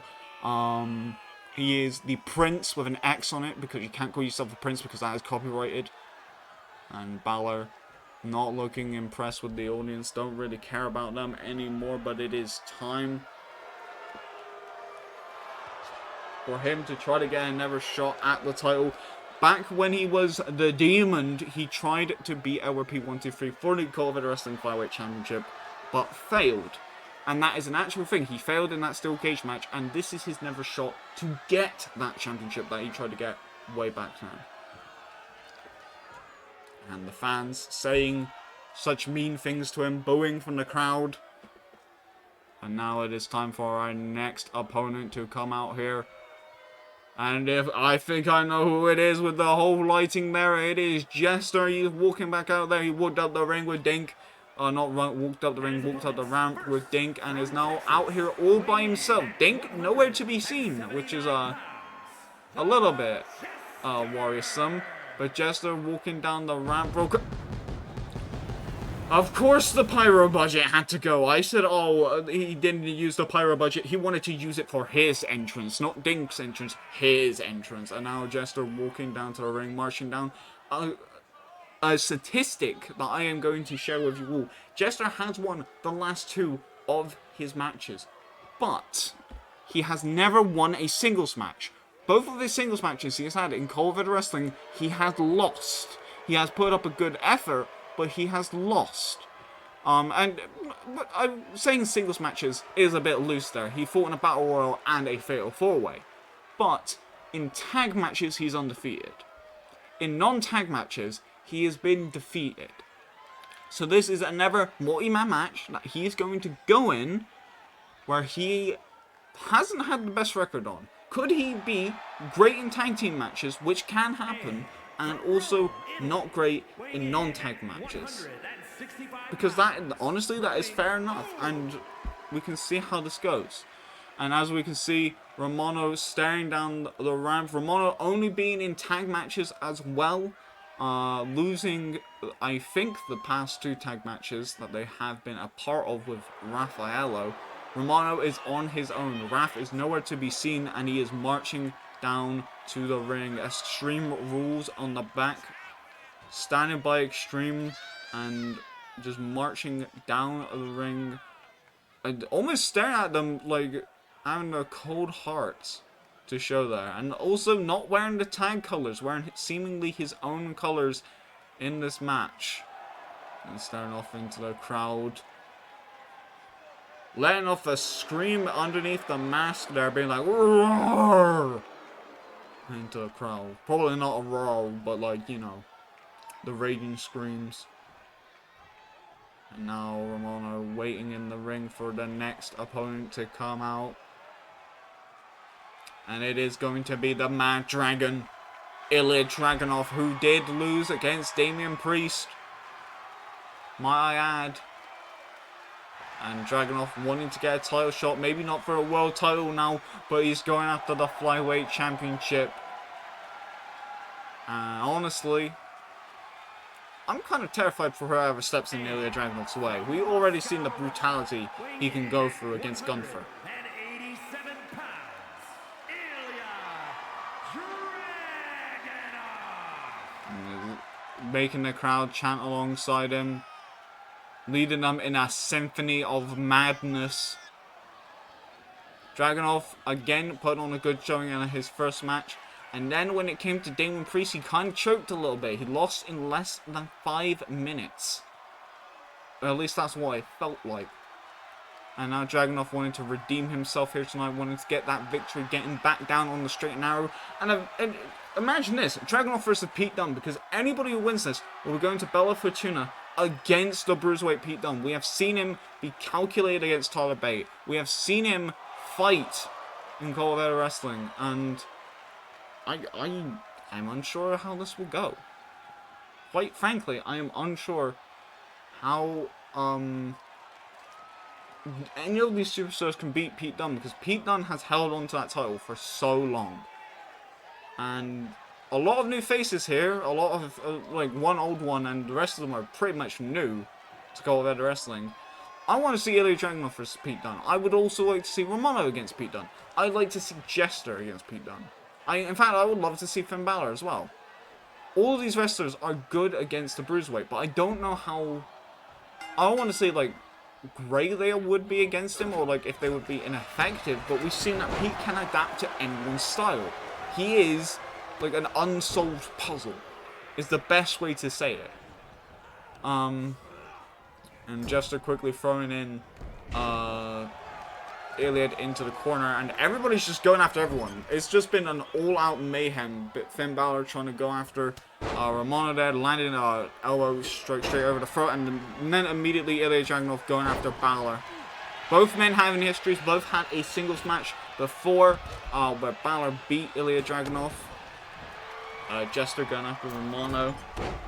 Speaker 3: He is the Prince with an X on it, because you can't call yourself the Prince because that is copyrighted. And Balor not looking impressed with the audience. Don't really care about them anymore, but it is time for him to try to get another shot at the title. Back when he was the Demon, he tried to beat LRP123 for the COEW Wrestling Flyweight Championship, but failed. And that is an actual thing. He failed in that steel cage match, and this is his never shot to get that championship that he tried to get way back then. And the fans saying such mean things to him, booing from the crowd. And now it is time for our next opponent to come out here. And if I think I know who it is with the whole lighting there, it is Jester. He's walking back out there. He walked up the ring with Dink. Walked up the ring, walked up the ramp with Dink, and is now out here all by himself. Dink nowhere to be seen, which is a little bit worrisome. But Jester walking down the ramp broke. Of course the pyro budget had to go. I said, oh, he didn't use the pyro budget. He wanted to use it for his entrance, not Dink's entrance, his entrance. And now Jester walking down to the ring, marching down. A statistic that I am going to share with you all. Jester has won the last 2 of his matches, but he has never won a singles match. Both of his singles matches he has had in COEW Wrestling, he has lost. He has put up a good effort, but he has lost. And I'm saying singles matches is a bit loose there. He fought in a Battle Royal and a Fatal 4-Way. But in tag matches, he's undefeated. In non-tag matches, he has been defeated. So this is another multi-man match that he is going to go in where he hasn't had the best record on. Could he be great in tag team matches, which can happen, and also not great in non-tag matches? Because that, honestly, that is fair enough, and we can see how this goes. And as we can see, Romano staring down the ramp. Romano only being in tag matches as well, losing, I think, the past 2 tag matches that they have been a part of with Raffaello. Romano is on his own. Wrath is nowhere to be seen, and he is marching down to the ring. Extreme rules on the back, standing by Extreme and just marching down the ring and almost staring at them like having a cold heart to show there. And also not wearing the tag colors, wearing seemingly his own colors in this match. And staring off into the crowd, letting off a scream underneath the mask there, being like, roar! Into the crowd. Probably not a roar, but like, you know, the raging screams. And now Romano waiting in the ring for the next opponent to come out. And it is going to be the Mad Dragon, Ilya Dragunov, who did lose against Damian Priest, might I add. And Dragunov wanting to get a title shot, maybe not for a world title now, but he's going after the Flyweight Championship. And honestly, I'm kind of terrified for whoever steps in Ilya Dragunov's way. We've already seen the brutality he can go through against Gunther.
Speaker 4: And 87 pounds, Ilya Dragunov.
Speaker 3: Making the crowd chant alongside him, leading them in a symphony of madness. Dragunov again put on a good showing in his first match. And then when it came to Damian Priest, he kind of choked a little bit. He lost in less than 5 minutes. Or at least that's what it felt like. And now Dragunov wanted to redeem himself here tonight, wanted to get that victory, getting back down on the straight and narrow. And imagine this, Dragunov versus Pete Dunne, because anybody who wins this will be going to Bella Fortuna against the Bruiserweight Pete Dunne. We have seen him be calculated against Tyler Bate. We have seen him fight in COEW Wrestling, and I'm unsure how this will go. Quite frankly, I am unsure how any of these superstars can beat Pete Dunne, because Pete Dunne has held on to that title for so long. And a lot of new faces here, a lot of like one old one, and the rest of them are pretty much new to COEW Wrestling. I want to see Ilya Dragunov versus Pete Dunne. I would also like to see Romano against Pete Dunne. I'd like to see Jester against Pete Dunne. In fact, I would love to see Finn Balor as well. All of these wrestlers are good against the Bruiserweight, but I don't know how... I don't want to say, like, great they would be against him, or, like, if they would be ineffective, but we've seen that Pete can adapt to anyone's style. He is, like, an unsolved puzzle, is the best way to say it. And Jester quickly throwing in, Iliad into the corner, and everybody's just going after everyone. It's just been an all-out mayhem. Finn Balor trying to go after Romano there, landing an elbow straight over the throat, and then immediately Ilya Dragunov going after Balor. Both men having histories, both had a singles match before, where Balor beat Ilya Dragunov. Jester going after Romano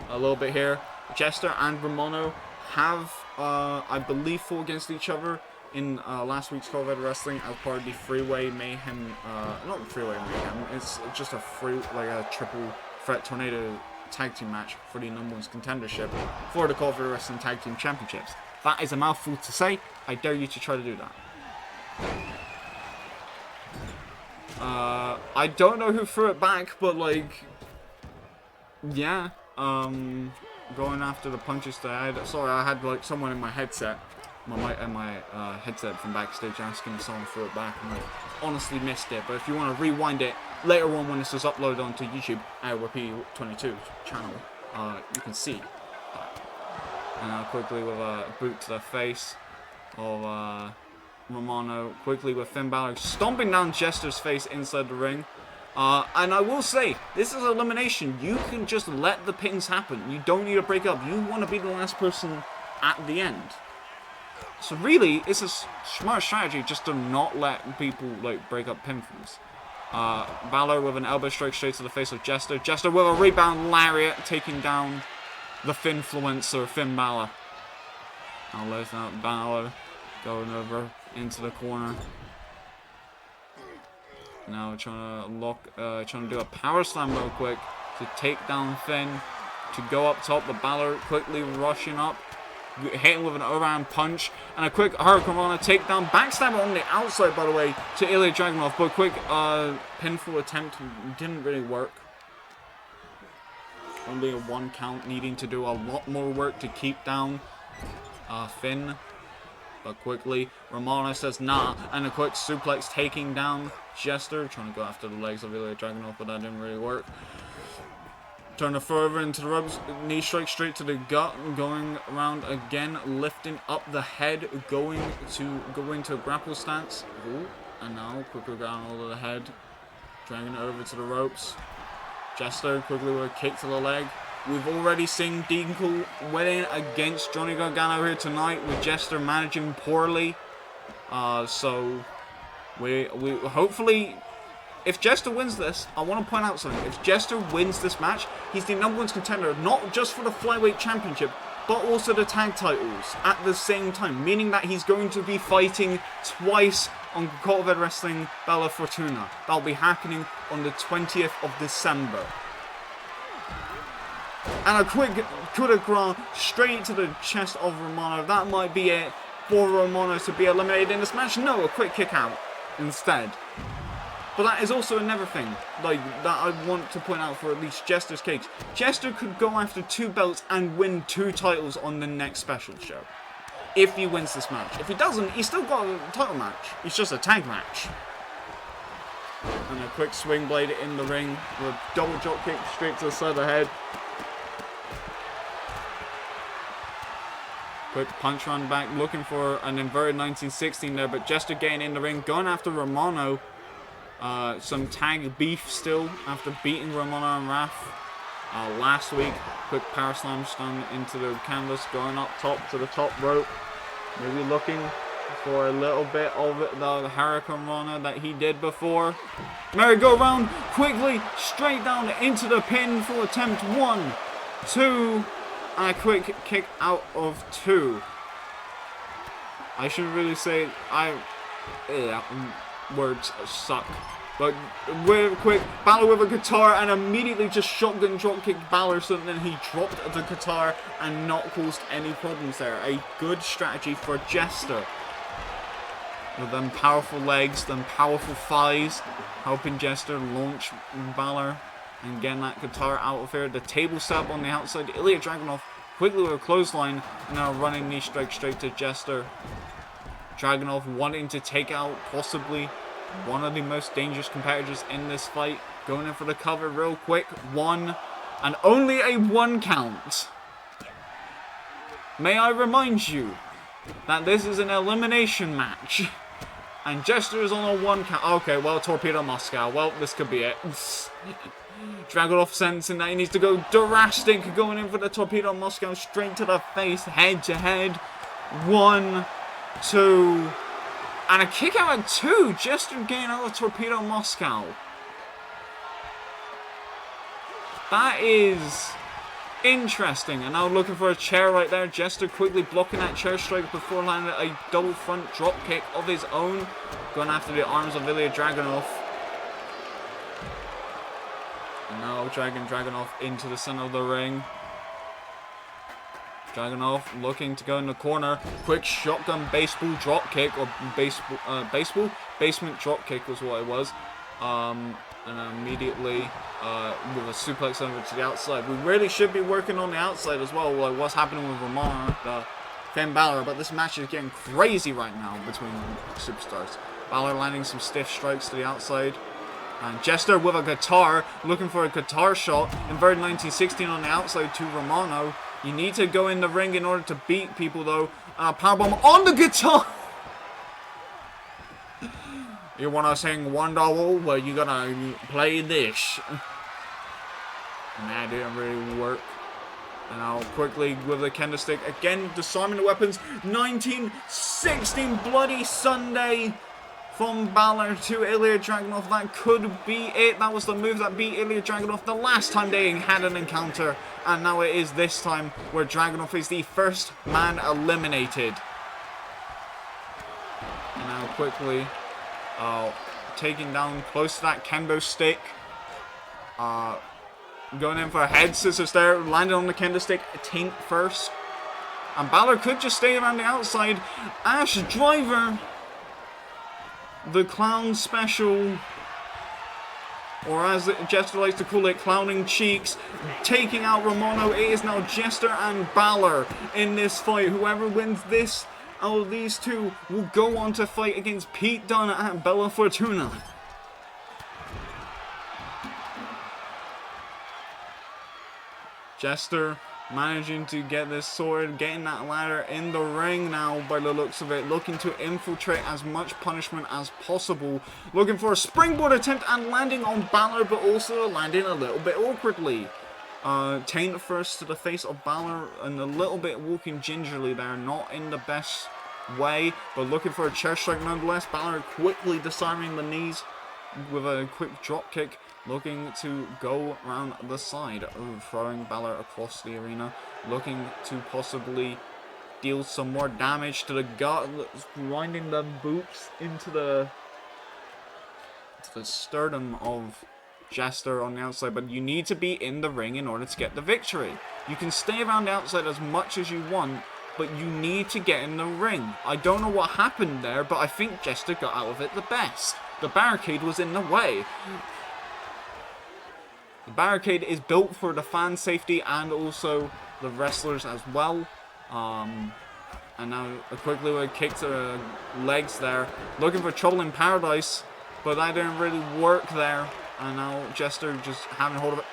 Speaker 3: a little bit here. Jester and Romano have, I believe, fought against each other in last week's COEW Wrestling as part of the Freeway Mayhem, not Freeway Mayhem, it's just a triple threat tornado tag team match for the #1 contendership for the COEW Wrestling Tag Team Championships. That is a mouthful to say. I dare you to try to do that. I don't know who threw it back, but like, yeah, going after the punches there. Sorry, I had like someone in my headset. My headset from backstage asking if someone threw it back, and I honestly missed it. But if you want to rewind it later on when this is uploaded onto YouTube, our P22 channel, you can see that. And quickly with a boot to the face of Romano, quickly with Finn Balor stomping down Jester's face inside the ring. And I will say, this is elimination. You can just let the pins happen. You don't need to break up. You want to be the last person at the end. So really, it's a smart strategy just to not let people like break up pinfalls. Balor with an elbow strike straight to the face of Jester. Jester with a rebound lariat taking down the Finfluencer, Finn Balor. Now let's out Balor going over into the corner. Now trying to do a power slam real quick to take down Finn, to go up top. The Balor quickly rushing up. hitting with an overhand punch. And a quick Hurricane Rana takedown. Backstabber on the outside, by the way, to Ilya Dragunov. But quick pinfall attempt didn't really work. Only a 1 count, needing to do a lot more work to keep down Finn. But quickly, Romano says nah, and a quick suplex taking down Jester, trying to go after the legs of Ilya Dragunov, but that didn't really work. Turn it further into the ropes, knee strike straight to the gut, going around again, lifting up the head, going to a grapple stance. Ooh, and now quickly down over the head, dragging it over to the ropes. Jester quickly with a kick to the leg. We've already seen Dinkel winning against Johnny Gargano here tonight, with Jester managing poorly. So we hopefully, if Jester wins this, I want to point out something. If Jester wins this match, he's the #1 contender, not just for the Flyweight Championship, but also the tag titles at the same time, meaning that he's going to be fighting twice on COEW Wrestling Bella Fortuna. That'll be happening on the 20th of December. And a quick coup de grace straight to the chest of Romano. That might be it for Romano to be eliminated in this match. No, a quick kick out instead. But that is also another thing, like, that I want to point out for at least Jester's case. Jester could go after 2 belts and win 2 titles on the next special show, if he wins this match. If he doesn't, he's still got a title match. It's just a tag match. And a quick swing blade in the ring with a double drop kick straight to the side of the head. Quick punch run back, looking for an inverted 1916 there, but Jester getting in the ring, going after Romano. Some tag beef still after beating Romano and Raph last week. Quick power slam stun into the canvas, going up top to the top rope. Maybe looking for a little bit of the Hurricane Rana that he did before. Merry-go-round quickly straight down into the pin for attempt 1, 2, and a quick kick out of 2. I shouldn't really say words suck. But real quick, Balor with a guitar and immediately just shotgun dropkick Balor, so then he dropped the guitar and not caused any problems there. A good strategy for Jester. With them powerful legs, them powerful thighs, helping Jester launch Balor and getting that guitar out of here. The table stab on the outside. Ilya Dragunov quickly with a clothesline and now running knee strike straight to Jester. Dragunov wanting to take out possibly one of the most dangerous competitors in this fight. Going in for the cover real quick. 1 and only a 1 count. May I remind you that this is an elimination match. And Jester is on a 1 count. Okay, well, Torpedo Moscow. Well, this could be it. Dragunov sensing that he needs to go drastic, going in for the Torpedo Moscow straight to the face, head to head. 1, 2, and a kick out at 2. Jester getting out of Torpedo Moscow. That is interesting. And now looking for a chair right there. Jester quickly blocking that chair strike before landing a double front drop kick of his own. Going after the arms of Ilya Dragunov. And now dragging Dragunov into the center of the ring. Dragunov looking to go in the corner. Quick shotgun baseball drop kick, or basement drop kick was what it was. And immediately with a suplex over to the outside. We really should be working on the outside as well, like what's happening with Romano, Finn Balor, but this match is getting crazy right now between superstars. Balor landing some stiff strikes to the outside. And Jester with a guitar, looking for a guitar shot. Inverted 1916 on the outside to Romano. You need to go in the ring in order to beat people, though. And a powerbomb on the guitar! You wanna sing Wonderwall? Well, you gotta play this. And that didn't really work. And now quickly with the kendo stick. Again, disarming the weapons. 1916 Bloody Sunday. From Balor to Ilya Dragunov. That could be it. That was the move that beat Ilya Dragunov the last time they had an encounter. And now it is this time where Dragunov is the first man eliminated. And now quickly taking down close to that kendo stick. Going in for a head scissors there. Landed on the kendo stick. Taint first. And Balor could just stay around the outside. Ash Driver, the Clown Special, or as Jester likes to call it, Clowning Cheeks, taking out Romano. It is now Jester and Balor in this fight. Whoever wins this out of these two will go on to fight against Pete Dunne at Bella Fortuna. Jester managing to get this sorted, getting that ladder in the ring now by the looks of it, looking to infiltrate as much punishment as possible, looking for a springboard attempt and landing on Balor, but also landing a little bit awkwardly. Taint first to the face of Balor and a little bit walking gingerly there, not in the best way, but looking for a chair strike nonetheless. Balor quickly disarming the knees with a quick drop kick, looking to go around the side, throwing Balor across the arena, looking to possibly deal some more damage to the gut, grinding the boots into the sternum of Jester on the outside. But you need to be in the ring in order to get the victory. You can stay around the outside as much as you want, but you need to get in the ring. I don't know what happened there, but I think Jester got out of it the best. The barricade was in the way. The barricade is built for the fan safety and also the wrestlers as well. And now a quick little kick to the legs there. Looking for trouble in paradise, but that didn't really work there. And now Jester just having hold of it.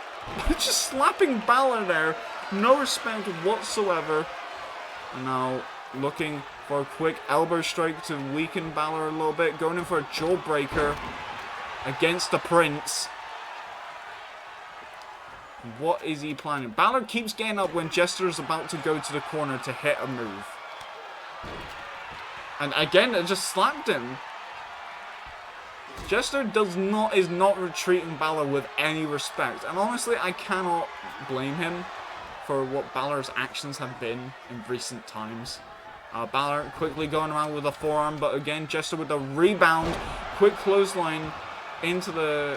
Speaker 3: Just slapping Balor there. No respect whatsoever. And now looking for a quick elbow strike to weaken Balor a little bit. Going in for a jawbreaker against the Prince. What is he planning? Balor keeps getting up when Jester is about to go to the corner to hit a move. And again, it just slapped him. Jester is not retreating Balor with any respect. And honestly, I cannot blame him for what Balor's actions have been in recent times. Balor quickly going around with a forearm, but again, Jester with a rebound. Quick clothesline into the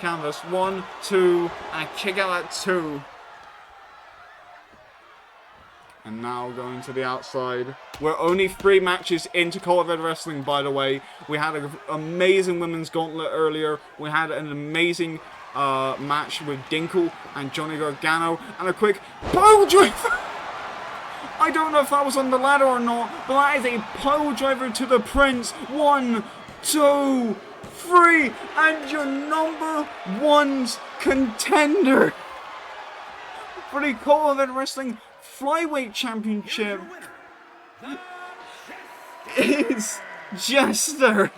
Speaker 3: canvas. 1, 2, and a kick out at 2. And now going to the outside. We're only 3 matches into COEW Wrestling, by the way. We had an amazing women's gauntlet earlier. We had an amazing match with Dinkle and Johnny Gargano. And a quick pile driver. I don't know if that was on the ladder or not, but that is a pile driver to the Prince. 1, 2, 3, and your number 1's contender for the COEW Wrestling Flyweight Championship is Jester,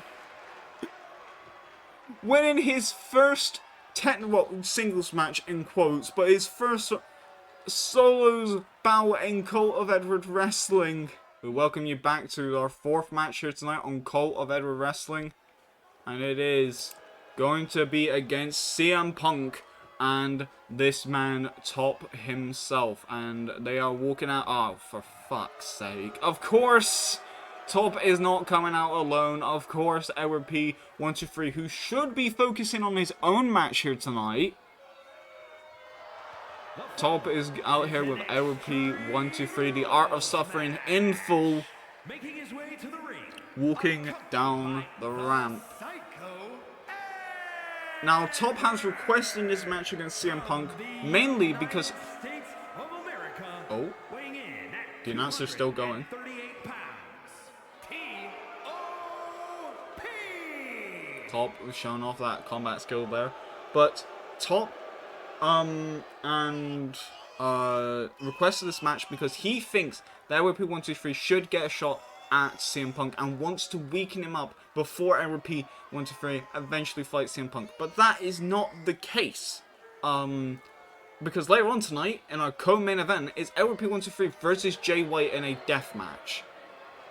Speaker 3: winning his first singles match in quotes, but his first solos bout in Cult of Edward Wrestling. We welcome you back to our 4th match here tonight on Cult of Edward Wrestling. And it is going to be against CM Punk and this man, Top himself. And they are walking out. Oh, for fuck's sake. Of course, Top is not coming out alone. Of course, Edward P123, who should be focusing on his own match here tonight. Top is out here with Edward P123, the Art of Suffering in full.
Speaker 4: Making his way to the ring,
Speaker 3: walking down the ramp. Now, Top has requested this match against CM Punk mainly because... Oh, the announcer's still going. Top was showing off that combat skill there. But Top requested this match because he thinks that P123 should get a shot at CM Punk and wants to weaken him up before P123 eventually fights CM Punk. But that is not the case. Because later on tonight, in our co-main event, is P123 versus Jay White in a death match.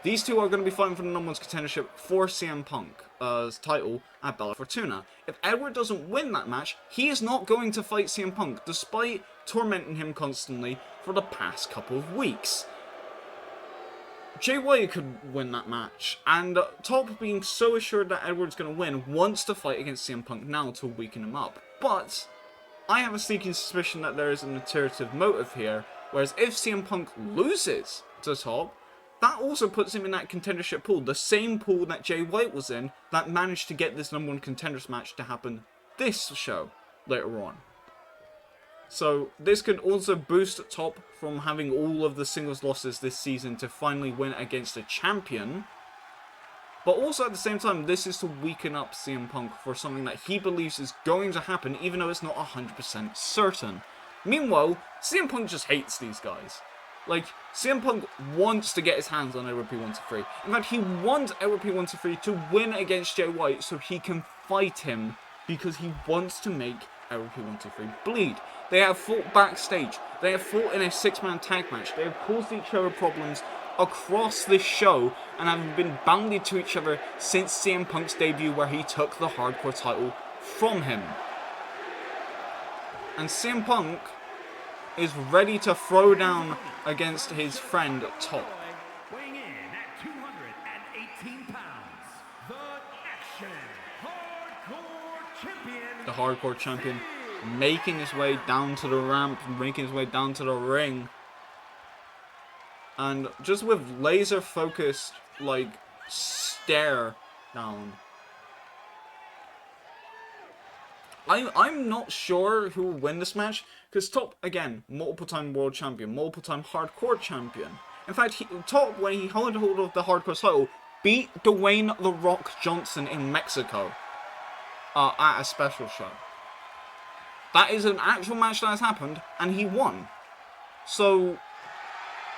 Speaker 3: These two are going to be fighting for the number 1 contendership for CM Punk's title at Bella Fortuna. If Edward doesn't win that match, he is not going to fight CM Punk, despite tormenting him constantly for the past couple of weeks. Jay White could win that match, and Top, being so assured that Edward's going to win, wants to fight against CM Punk now to weaken him up. But I have a sneaking suspicion that there is an alternative motive here, whereas if CM Punk loses to Top, that also puts him in that contendership pool, the same pool that Jay White was in, that managed to get this number 1 contenders match to happen this show later on. So this could also boost Top from having all of the singles losses this season to finally win against a champion. But also at the same time, this is to weaken up CM Punk for something that he believes is going to happen, even though it's not 100% certain. Meanwhile, CM Punk just hates these guys. Like, CM Punk wants to get his hands on Edward P123. In fact, he wants Edward P123 to win against Jay White so he can fight him, because he wants to make Edward P123 bleed. They have fought backstage. They have fought in a 6-man tag match. They have caused each other problems across this show and have been bounded to each other since CM Punk's debut, where he took the hardcore title from him. And CM Punk is ready to throw down against his friend Top.
Speaker 4: Weighing in at 218 pounds, the Action Hardcore Champion.
Speaker 3: The hardcore champion making his way down to the ramp, making his way down to the ring. And just with laser focused, like, stare down. I'm not sure who will win this match, because Top, again, multiple time world champion, multiple time hardcore champion. In fact, Top, when he held hold of the hardcore title, beat Dwayne "The Rock" Johnson in Mexico at a special show. That is an actual match that has happened, and he won. So,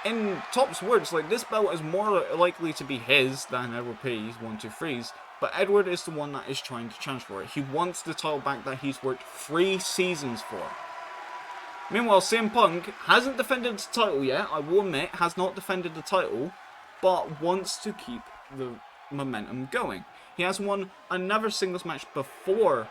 Speaker 3: in Top's words, like, this belt is more likely to be his than Edward P's 123's, but Edward is the one that is trying to challenge for it. He wants the title back that he's worked 3 seasons for. Meanwhile, CM Punk hasn't defended the title yet, I will admit, has not defended the title, but wants to keep the momentum going. He has won another singles match before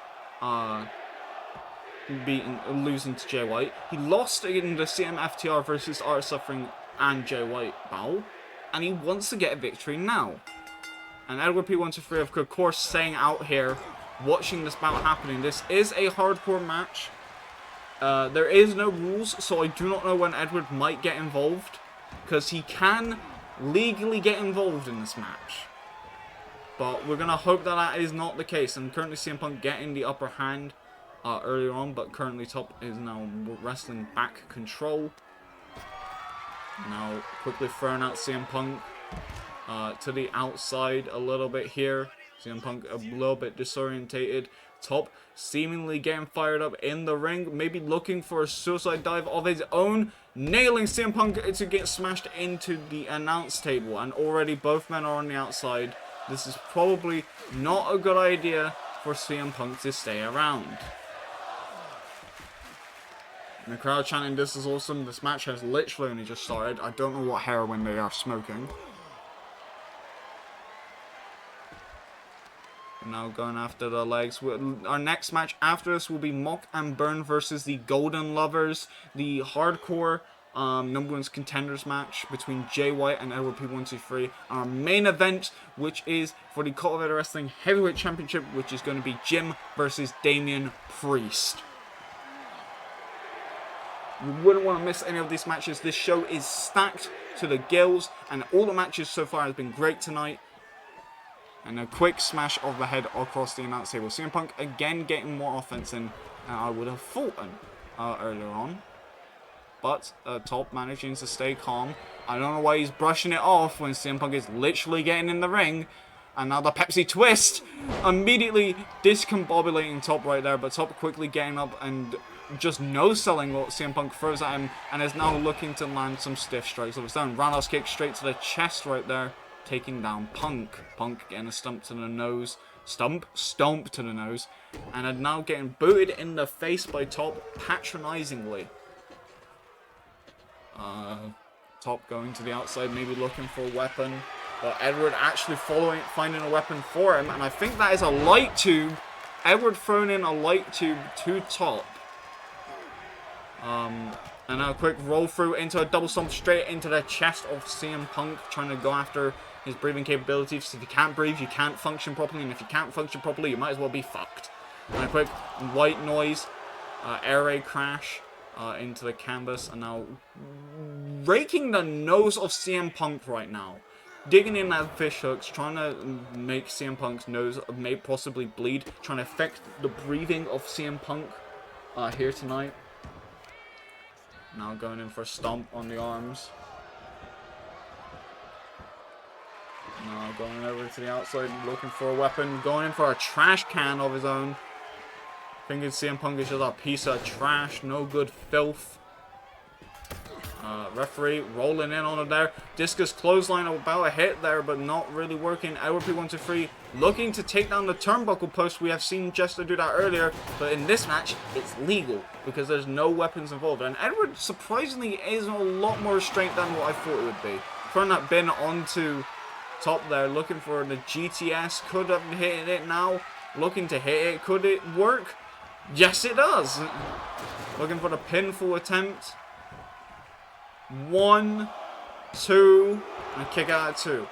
Speaker 3: losing to Jay White. He lost in the CMFTR versus Art of Suffering and Jay White battle, and he wants to get a victory now. And Edward P123, of course, staying out here, watching this battle happening. This is a hardcore match. There is no rules, so I do not know when Edward might get involved, because he can legally get involved in this match. But we're going to hope that that is not the case. And currently CM Punk getting the upper hand earlier on, but currently Top is now wrestling back control. Now quickly throwing out CM Punk to the outside a little bit here. CM Punk a little bit disorientated. Top seemingly getting fired up in the ring, maybe looking for a suicide dive of his own, nailing CM Punk to get smashed into the announce table, and already both men are on the outside. This is probably not a good idea for CM Punk to stay around. And the crowd chanting, "This is awesome." This match has literally only just started. I don't know what heroin they are smoking. Now going after the legs. Our next match after this will be Mock and Burn versus the Golden Lovers, the hardcore number 1 contenders match between Jay White and Edward P123. Our main event, which is for the COEW Wrestling Heavyweight Championship, which is going to be Jim versus Damian Priest. You wouldn't want to miss any of these matches. This show is stacked to the gills, and all the matches so far have been great tonight. And a quick smash of the head across the announce table. CM Punk again getting more offense in than I would have thought earlier on. But Top managing to stay calm. I don't know why he's brushing it off when CM Punk is literally getting in the ring. And now the Pepsi twist. Immediately discombobulating Top right there. But Top quickly getting up and just no-selling what CM Punk throws at him. And is now looking to land some stiff strikes of his own. Roundhouse kick straight to the chest right there, taking down Punk. Punk getting a stomp to the nose. Stomp to the nose. And now getting booted in the face by Top patronizingly. Top going to the outside, maybe looking for a weapon. But Edward actually finding a weapon for him. And I think that is a light tube. Edward throwing in a light tube to Top. And now a quick roll through into a double stomp straight into the chest of CM Punk, trying to go after his breathing capabilities. If you can't breathe, you can't function properly, and if you can't function properly, you might as well be fucked. And a quick white noise air raid crash into the canvas, and now raking the nose of CM Punk right now. Digging in at fish hooks, trying to make CM Punk's nose may possibly bleed, trying to affect the breathing of CM Punk here tonight. Now going in for a stomp on the arms. Now going over to the outside, looking for a weapon, going in for a trash can of his own. Thinking CM Punk is just a piece of trash, no good filth. Referee rolling in on it there. Discus clothesline about a hit there, but not really working. Edward P123 looking to take down the turnbuckle post. We have seen Jester do that earlier, but in this match, it's legal because there's no weapons involved. And Edward surprisingly is a lot more restrained than what I thought it would be. Throwing that bin onto top there, looking for the GTS. Could have hit it now. Looking to hit it. Could it work? Yes, it does. Looking for the pinfall attempt. 1, 2, and a kick out at 2.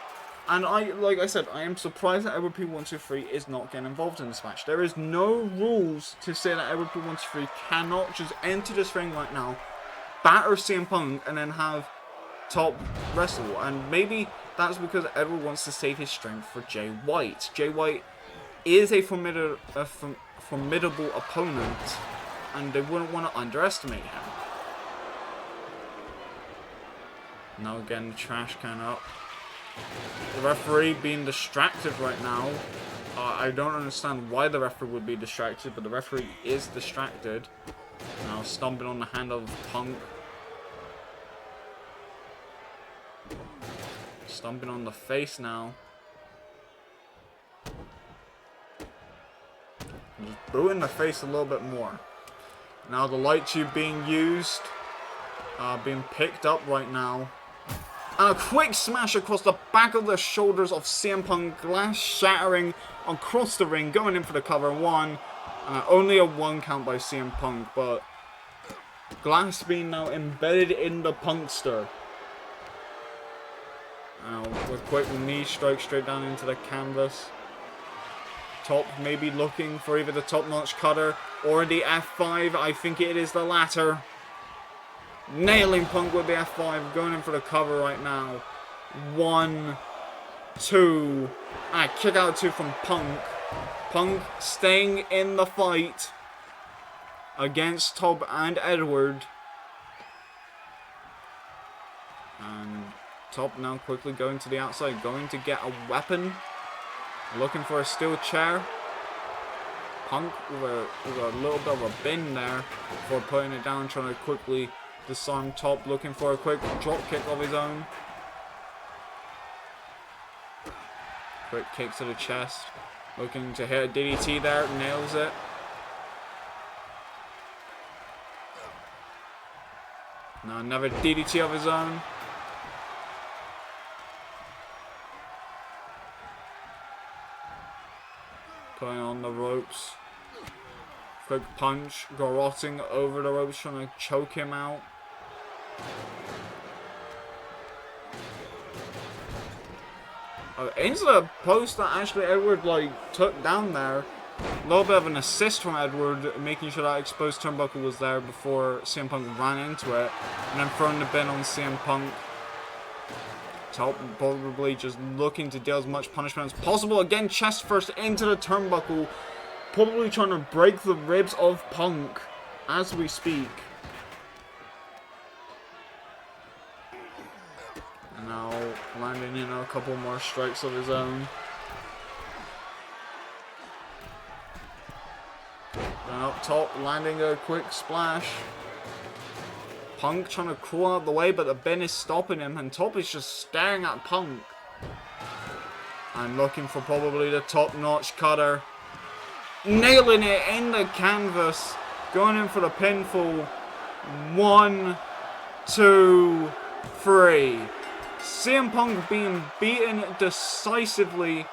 Speaker 3: And like I said, I am surprised that Edward P123 is not getting involved in this match. There is no rules to say that Edward P123 cannot just enter this ring right now, batter CM Punk, and then have Top wrestle. And maybe that's because Edward wants to save his strength for Jay White. Jay White is a formidable opponent, and they wouldn't want to underestimate him. Now again, the trash can up. The referee being distracted right now. I don't understand why the referee would be distracted, but the referee is distracted. Now stomping on the hand of Punk. Stomping on the face now. Just booing the face a little bit more. Now the light tube being used. Being picked up right now. And a quick smash across the back of the shoulders of CM Punk. Glass shattering across the ring. Going in for the cover. 1. Only a 1 count by CM Punk. But glass being now embedded in the Punkster. With quick knee strike straight down into the canvas. Top maybe looking for either the top-notch cutter or the F5. I think it is the latter. Nailing Punk with the F5, going in for the cover right now. 1, 2, and a kick out 2 from Punk. Punk staying in the fight against Top and Edward. And Top now quickly going to the outside, going to get a weapon. Looking for a steel chair. Punk with a little bit of a bin there before putting it down, trying to quickly disarm Top, looking for a quick drop kick of his own. Quick kick to the chest. Looking to hit a DDT there, nails it. Now another DDT of his own. Putting on the ropes. Quick punch, garroting over the ropes, trying to choke him out. Into the post that actually Edward took down there. A little bit of an assist from Edward, making sure that exposed turnbuckle was there before CM Punk ran into it. And then throwing the bin on CM Punk. Top probably just looking to deal as much punishment as possible. Again, chest first into the turnbuckle. Probably trying to break the ribs of Punk as we speak. And now landing in a couple more strikes of his own. Then up top, landing a quick splash. Punk trying to crawl out of the way, but the bin is stopping him, and Top is just staring at Punk. And looking for probably the top-notch cutter. Nailing it in the canvas. Going in for the pinfall. 1, 2, 3. CM Punk being beaten decisively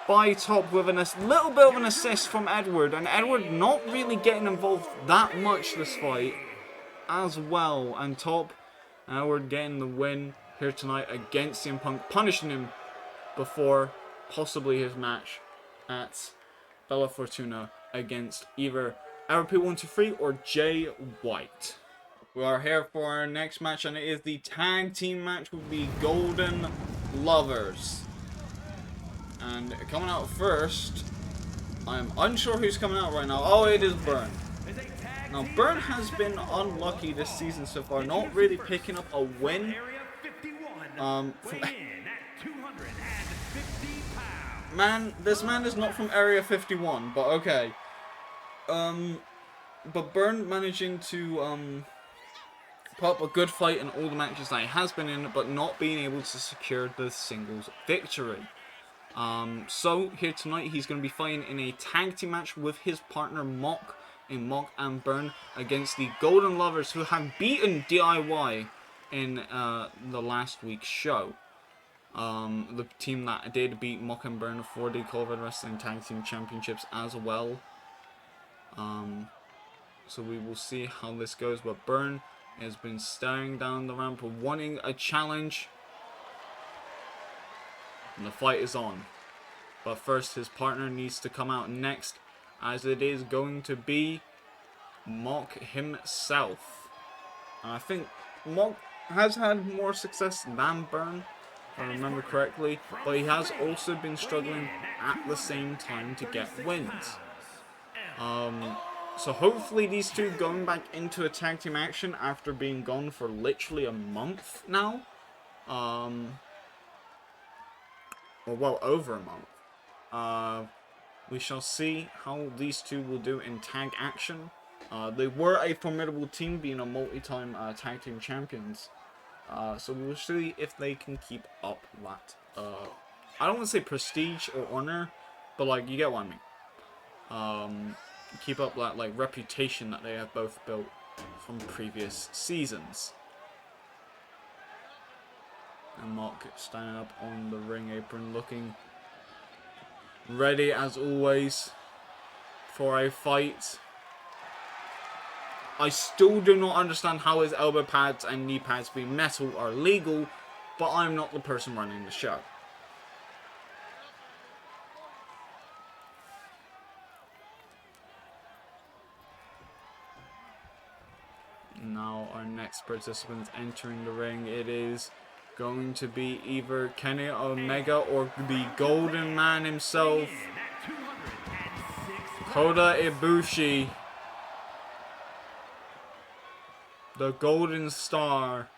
Speaker 3: by Top with a little bit of an assist from Edward. And Edward not really getting involved that much this fight as well. And Top and Edward getting the win here tonight against CM Punk, punishing him before possibly his match at Bella Fortuna against either LP123 or Jay White. We are here for our next match, and it is the tag team match with the Golden Lovers. And coming out first, I'm unsure who's coming out right now. Oh, it is Burn. Now, Burn has been unlucky this season so far, not really picking up a win. This man is not from Area 51, but okay. But Burn managing to put up a good fight in all the matches that he has been in, but not being able to secure the singles victory. So here tonight he's going to be fighting in a tag team match with his partner Mock, in Mock and Burn, against the Golden Lovers, who have beaten DIY in the last week's show. The team that did beat Mock and Burn for the COEW Wrestling Tag Team Championships as well. So we will see how this goes, but Burn has been staring down the ramp, wanting a challenge. And the fight is on. But first, his partner needs to come out next, as it is going to be Mock himself. And I think Mock has had more success than Burn, if I remember correctly, but he has also been struggling at the same time to get wins. So hopefully these two going back into a tag team action after being gone for literally a month now. Or well over a month. We shall see how these two will do in tag action. They were a formidable team, being a multi-time tag team champions. So we will see if they can keep up that, I don't want to say prestige or honor, but like, you get what I mean. Keep up that like reputation that they have both built from previous seasons. And Mock standing up on the ring apron, looking ready as always for a fight. I still do not understand how his elbow pads and knee pads being metal are legal, but I'm not the person running the show. Now our next participant entering the ring, it is going to be either Kenny Omega or the Golden Man himself, Kota Ibushi, the Golden Star,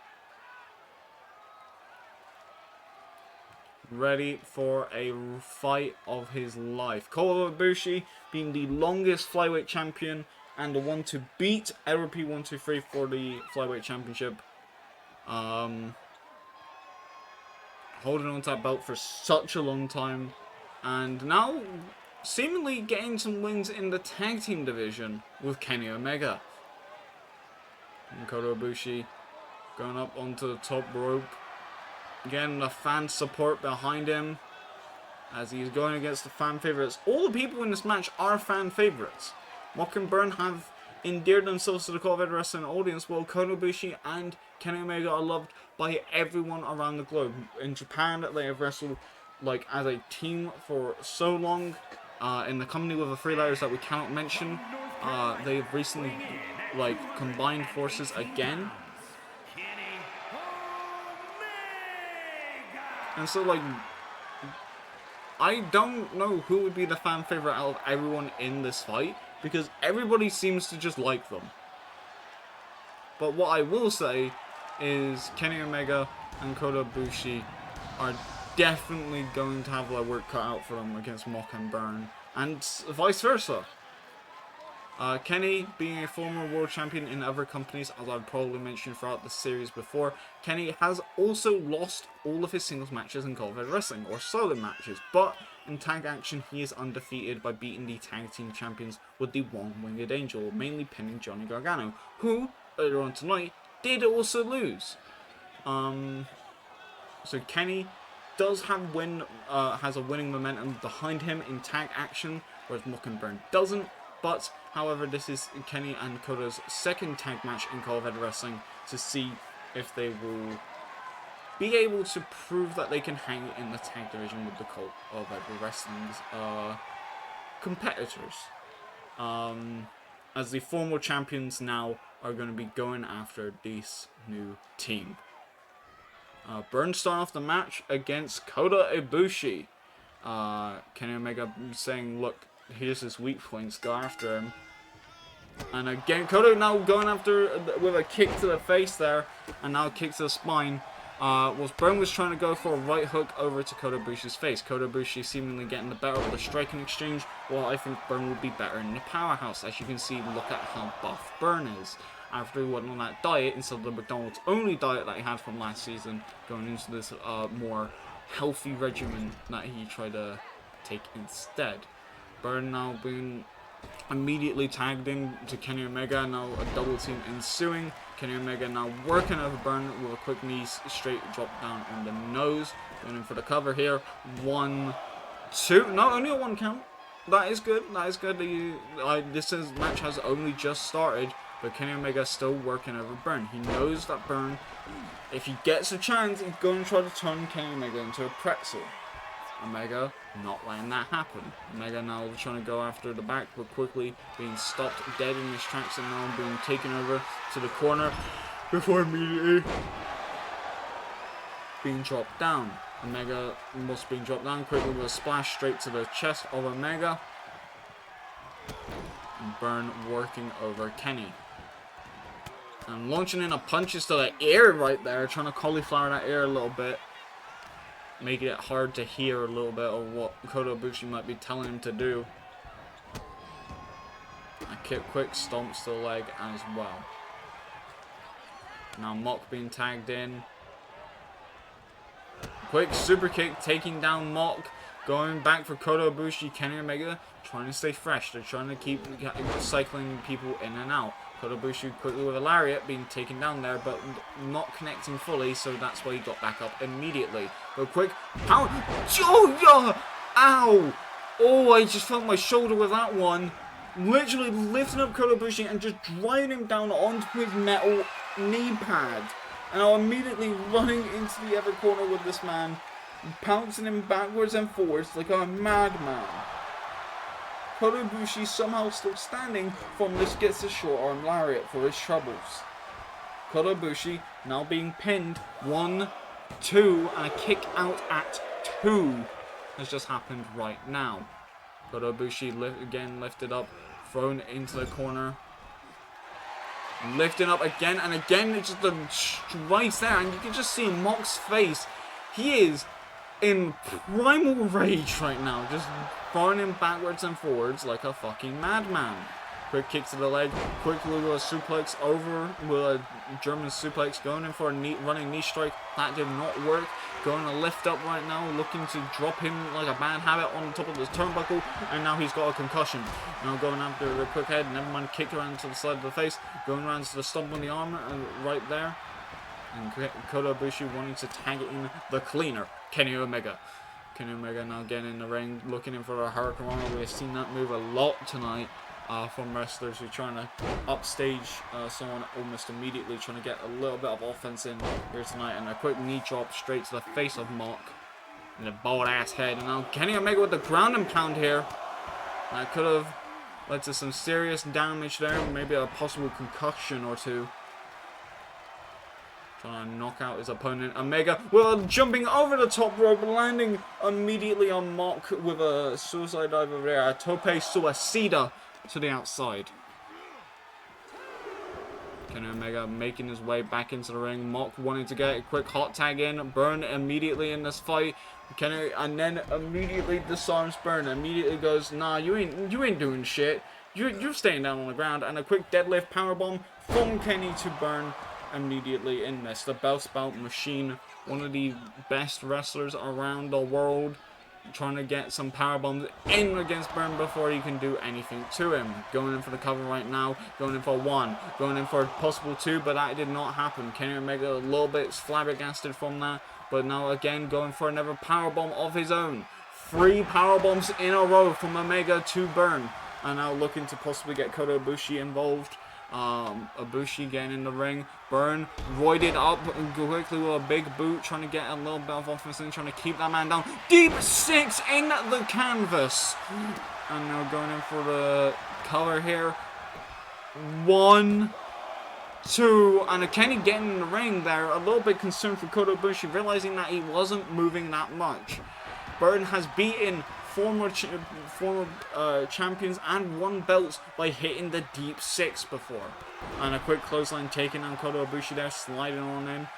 Speaker 3: ready for a fight of his life. Kota Ibushi being the longest flyweight champion and the one to beat LP123 for the flyweight championship. Holding on to that belt for such a long time, and now seemingly getting some wins in the tag team division with Kenny Omega. And Kota Ibushi going up onto the top rope, getting the fan support behind him as he's going against the fan favorites. All the people in this match are fan favorites. Mock and Burn have endeared themselves to the COEW Wrestling audience, while Kota Ibushi and Kenny Omega are loved by everyone around the globe. In Japan, they have wrestled like as a team for so long. In the company with the 3 letters that we cannot mention, they've recently like combined forces again. And so like, I don't know who would be the fan favorite out of everyone in this fight, because everybody seems to just like them. But what I will say is Kenny Omega and Kota Ibushi are definitely going to have their work cut out for them against Mock and Burn, and vice versa. Kenny, being a former world champion in other companies, as I've probably mentioned throughout the series before, Kenny has also lost all of his singles matches in COEW Wrestling, or solo matches, but in tag action he is undefeated by beating the tag team champions with the One-Winged Angel, mainly pinning Johnny Gargano, who, earlier on tonight, did also lose. So Kenny does have has a winning momentum behind him in tag action, whereas Mock and Burn doesn't. But, however, this is Kenny and Kota's second tag match in COEW Wrestling to see if they will be able to prove that they can hang in the tag division with the COEW Wrestling's competitors. as the former champions now are going to be going after this new team. Burn start off the match against Kota Ibushi. Kenny Omega saying, look, here's his weak points, go after him. And again, Kota now going after with a kick to the face there, and now a kick to the spine. Burn was trying to go for a right hook over to Kota Ibushi's face. Kota Ibushi seemingly getting the better of the striking exchange, while I think Burn would be better in the powerhouse. As you can see, look at how buff Burn is. After he went on that diet, instead of the McDonald's only diet that he had from last season, going into this more healthy regimen that he tried to take instead. Burn now being immediately tagged in to Kenny Omega, now a double team ensuing. Kenny Omega now working over Burn with a quick knee straight drop down on the nose. Going in for the cover here. 1, 2. No, only a 1 count. That is good. That is good. This match has only just started, but Kenny Omega still working over Burn. He knows that Burn, if he gets a chance, he's going to try to turn Kenny Omega into a pretzel. Omega not letting that happen. Omega now trying to go after the back, but quickly being stopped dead in his tracks, and now being taken over to the corner before immediately being dropped down. Omega must be dropped down quickly with a splash straight to the chest of Omega. And Burn working over Kenny. And launching in a punches to the ear right there, trying to cauliflower that ear a little bit. Making it hard to hear a little bit of what Kota Ibushi might be telling him to do. A quick stomps to the leg as well. Now Mock being tagged in. Quick super kick taking down Mock. Going back for Kota Ibushi. Kenny Omega trying to stay fresh. They're trying to keep cycling people in and out. Kota Ibushi quickly with a lariat being taken down there, but not connecting fully, so that's why he got back up immediately. But quick power. Oh, yeah! Ow! Oh, I just felt my shoulder with that one. Literally lifting up Kota Ibushi and just driving him down onto his metal knee pad. And I'm immediately running into the other corner with this man, pouncing him backwards and forwards like a madman. Kota Ibushi somehow still standing from this gets a short arm lariat for his troubles. Kota Ibushi now being pinned. 1, 2, and a kick out at 2 has just happened right now. Kota Ibushi again lifted up, thrown into the corner. Lifting up again and again, it's just the strikes there, and you can just see Mock's face. He is in primal rage right now, just throwing him backwards and forwards like a fucking madman. Quick kick to the leg, quick little suplex over with a German suplex, going in for a running knee strike. That did not work. Going to lift up right now, looking to drop him like a bad habit on top of his turnbuckle, and now he's got a concussion. Now going after the quick head, never mind, kick around to the side of the face, going around to the stomp on the arm right there. And Kota Ibushi wanting to tag it in the cleaner, Kenny Omega. Kenny Omega now getting in the ring, looking in for a hurricanrana. We've seen that move a lot tonight from wrestlers who are trying to upstage someone almost immediately, trying to get a little bit of offense in here tonight. And a quick knee drop straight to the face of Mock and a bald ass head. And now Kenny Omega with the ground and pound here. That could have led to some serious damage there, maybe a possible concussion or two. Trying to knock out his opponent. Omega, well, jumping over the top rope, landing immediately on Mock with a suicide dive over there. A tope suicida to the outside. Kenny Omega making his way back into the ring. Mock wanting to get a quick hot tag in. Burn immediately in this fight. Kenny, and then immediately disarms Burn. Immediately goes, nah, you ain't doing shit. You're staying down on the ground. And a quick deadlift powerbomb from Kenny to Burn immediately in this. The belt spout machine, one of the best wrestlers around the world, trying to get some power bombs in against Burn before he can do anything to him. Going in for the cover right now, going in for 1, going in for a possible 2, but that did not happen. Kenny Omega a little bit flabbergasted from that, but now again going for another power bomb of his own. 3 power bombs in a row from Omega to Burn, and now looking to possibly get Kota Ibushi involved. Ibushi getting in the ring. Burn roided up quickly with a big boot, trying to get a little bit of offense in, trying to keep that man down. Deep 6 in the canvas. And now going in for the cover here. 1, 2, and Kenny getting in the ring there, a little bit concerned for Kota Ibushi, realizing that he wasn't moving that much. Burton has beaten former champions and won belts by hitting the deep 6 before. And a quick clothesline taken on Kota Ibushi there, sliding on in.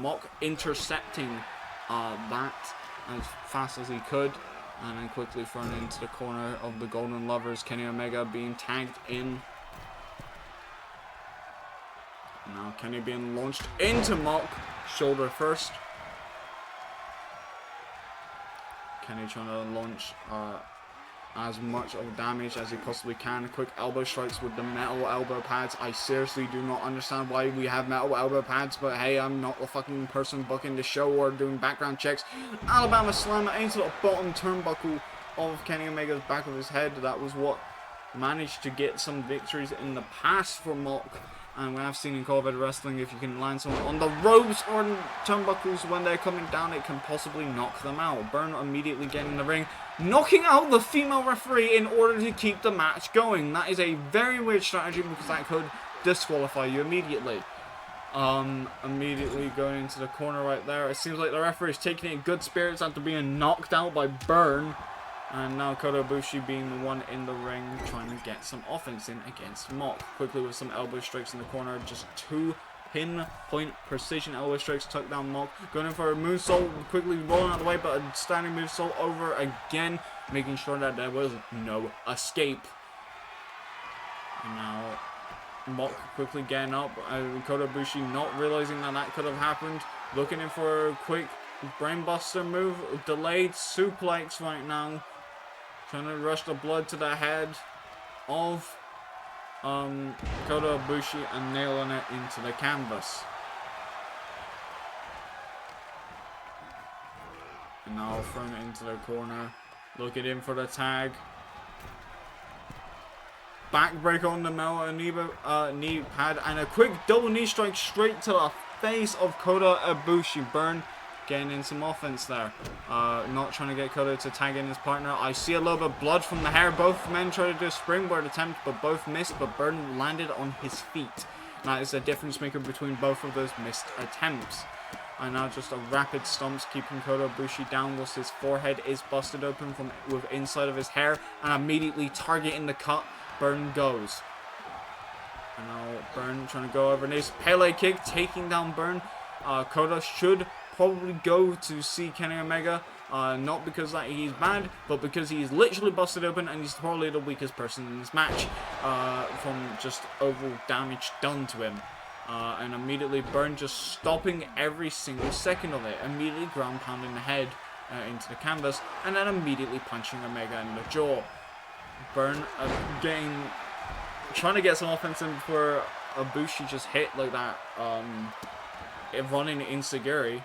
Speaker 3: Mock intercepting that as fast as he could. And then quickly thrown into the corner of the Golden Lovers. Kenny Omega being tagged in. Now Kenny being launched into Mock. Shoulder first. Kenny trying to launch as much of damage as he possibly can. Quick elbow strikes with the metal elbow pads. I seriously do not understand why we have metal elbow pads, but hey, I'm not the fucking person booking the show or doing background checks. Alabama Slammer into the bottom turnbuckle of Kenny Omega's back of his head. That was what managed to get some victories in the past for Mock. And we have seen in COEW Wrestling, if you can land someone on the ropes or turnbuckles when they're coming down, it can possibly knock them out. Burn immediately getting in the ring, knocking out the female referee in order to keep the match going. That is a very weird strategy because that could disqualify you immediately. Immediately going into the corner right there. It seems like the referee is taking it in good spirits after being knocked out by Burn. And now Kota Ibushi being the one in the ring trying to get some offense in against Mock. Quickly with some elbow strikes in the corner. Just 2 pinpoint precision elbow strikes. Tuck down Mock. Going in for a moonsault. Quickly rolling out of the way, but a standing moonsault over again. Making sure that there was no escape. And now Mock quickly getting up. Kota Ibushi not realizing that that could have happened. Looking in for a quick brainbuster move. Delayed suplex right now. Trying to rush the blood to the head of Kota Ibushi and nailing it into the canvas. And now thrown it into the corner. Looking in for the tag. Backbreaker on the metal knee pad. And a quick double knee strike straight to the face of Kota Ibushi. Burn getting in some offense there. Not trying to get Kota to tag in his partner. I see a little bit of blood from the hair. Both men try to do a springboard attempt, but both missed. But Burton landed on his feet. That is the difference maker between both of those missed attempts. And now just a rapid stomps keeping Kota Ibushi down whilst his forehead is busted open from with inside of his hair. And immediately targeting the cut, Burton goes. And now Burton trying to go over this Pele kick, taking down Burton. Kota should probably go to see Kenny Omega, not because that he's bad, but because he's literally busted open and he's probably the weakest person in this match from just overall damage done to him. And immediately Burn just stopping every single second of it, immediately ground pounding the head into the canvas, and then immediately punching Omega in the jaw. Burn trying to get some offense in before Ibushi just hit like that. Running insecurity,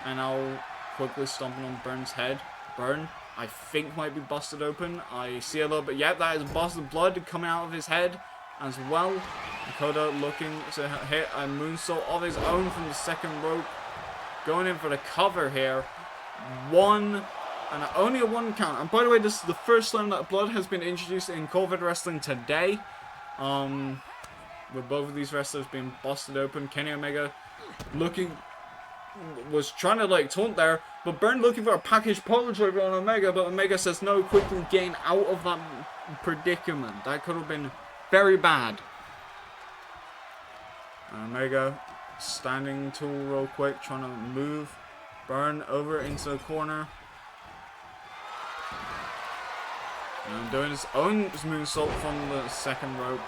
Speaker 3: and now quickly stomping on Burn's head. Burn, I think, might be busted open. I see a little bit. Yep, that is busted blood coming out of his head as well. Kota looking to hit a moonsault of his own from the second rope. Going in for the cover here. One, and only a 1 count. And by the way, this is the first time that blood has been introduced in COEW Wrestling today. With both of these wrestlers being busted open. Kenny Omega was trying to like taunt there, but Burn looking for a package pole driver on Omega, but Omega says no, quickly getting out of that predicament. That could have been very bad. And Omega standing tall real quick, trying to move Burn over into the corner. And doing his own moonsault from the second rope.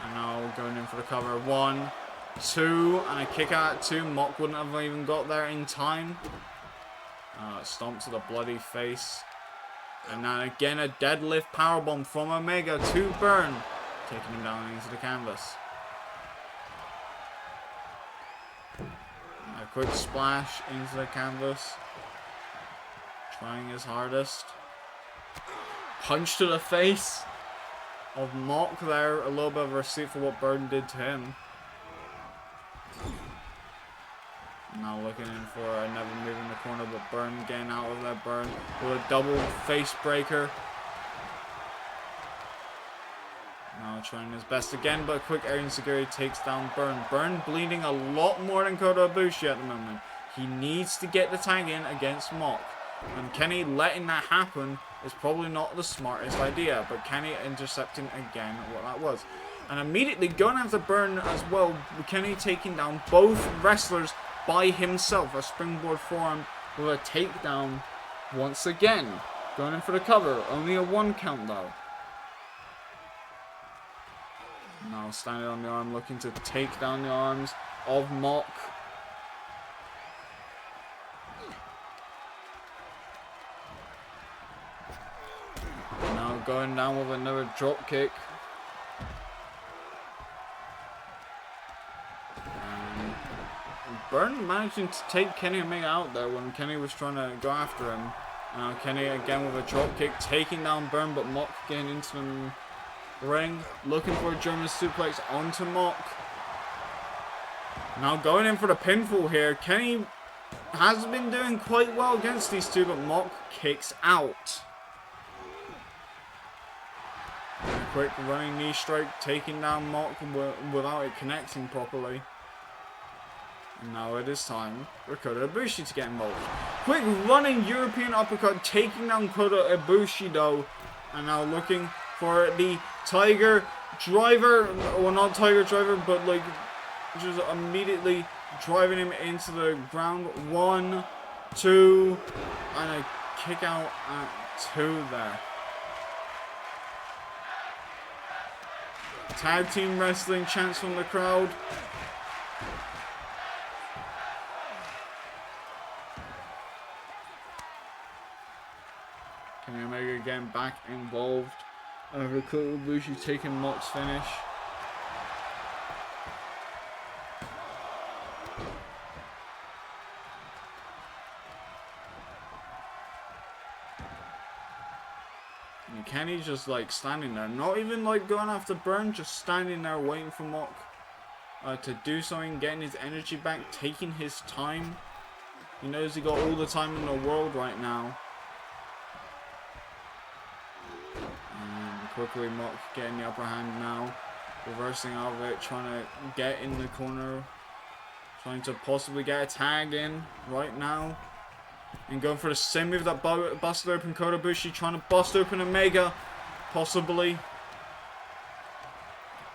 Speaker 3: And now going in for the cover. 1, 2, and a kick out at 2. Mock wouldn't have even got there in time. Stomp to the bloody face. And then again a deadlift powerbomb from Omega to Burn. Taking him down into the canvas. A quick splash into the canvas. Trying his hardest. Punch to the face of Mock there. A little bit of a receipt for what Burn did to him. Now looking in for another move in the corner, but Burn getting out of that. Burn with a double face breaker. Now trying his best again, but a quick air insecurity takes down Burn. Burn bleeding a lot more than Kota Ibushi at the moment. He needs to get the tag in against Mock. And Kenny letting that happen is probably not the smartest idea, but Kenny intercepting again what that was. And immediately going after Burn as well, Kenny taking down both wrestlers by himself. A springboard forearm with a takedown once again. Going in for the cover, only a 1 count though. Now standing on the arm, looking to take down the arms of Mock. Now going down with another drop kick. And Burn managing to take Kenny Omega out there when Kenny was trying to go after him. Now Kenny again with a drop kick, taking down Burn, but Mock getting into the ring, looking for a German suplex onto Mock. Now going in for the pinfall here. Kenny has been doing quite well against these two, but Mock kicks out. And a quick running knee strike, taking down Mock without it connecting properly. And now it is time for Kota Ibushi to get involved. Quick running European uppercut, taking down Kota Ibushi though. And now looking for the Tiger Driver. Well, not Tiger Driver, but like just immediately driving him into the ground. 1, 2, and a kick out at 2 there. Tag team wrestling chants from the crowd. Kenny Omega again back involved. Over Kota Ibushi taking Mock's finish. And Kenny's just like standing there, not even like going after Burn, just standing there waiting for Mock to do something, getting his energy back, taking his time. He knows he got all the time in the world right now. Quickly Mock getting the upper hand now, reversing out of it, trying to get in the corner, trying to possibly get a tag in right now, and going for the same move that busted open Kota Ibushi, trying to bust open Omega, possibly.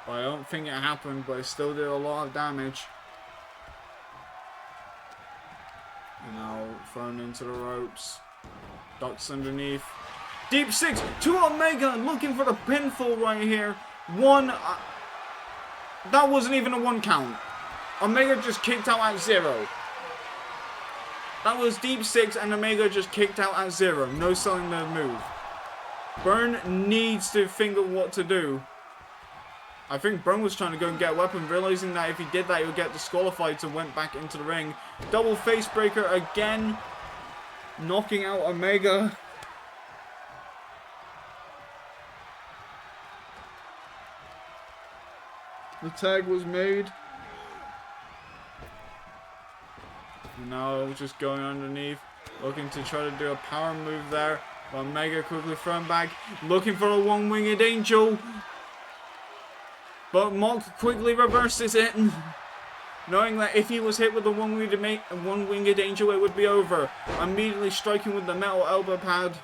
Speaker 3: But I don't think it happened, but it still did a lot of damage. And now thrown into the ropes, ducks underneath. Deep 6 to Omega, looking for the pinfall right here. 1, that wasn't even a 1 count. Omega just kicked out at 0. That was deep 6 and Omega just kicked out at 0. No selling the move. Burn needs to think of what to do. I think Burn was trying to go and get a weapon, realizing that if he did that he would get disqualified, so went back into the ring. Double face breaker again, knocking out Omega. The tag was made. Now just going underneath, looking to try to do a power move there. Omega quickly thrown back, looking for a one-winged angel. But Mock quickly reverses it, knowing that if he was hit with the one-winged angel, it would be over. Immediately striking with the metal elbow pad.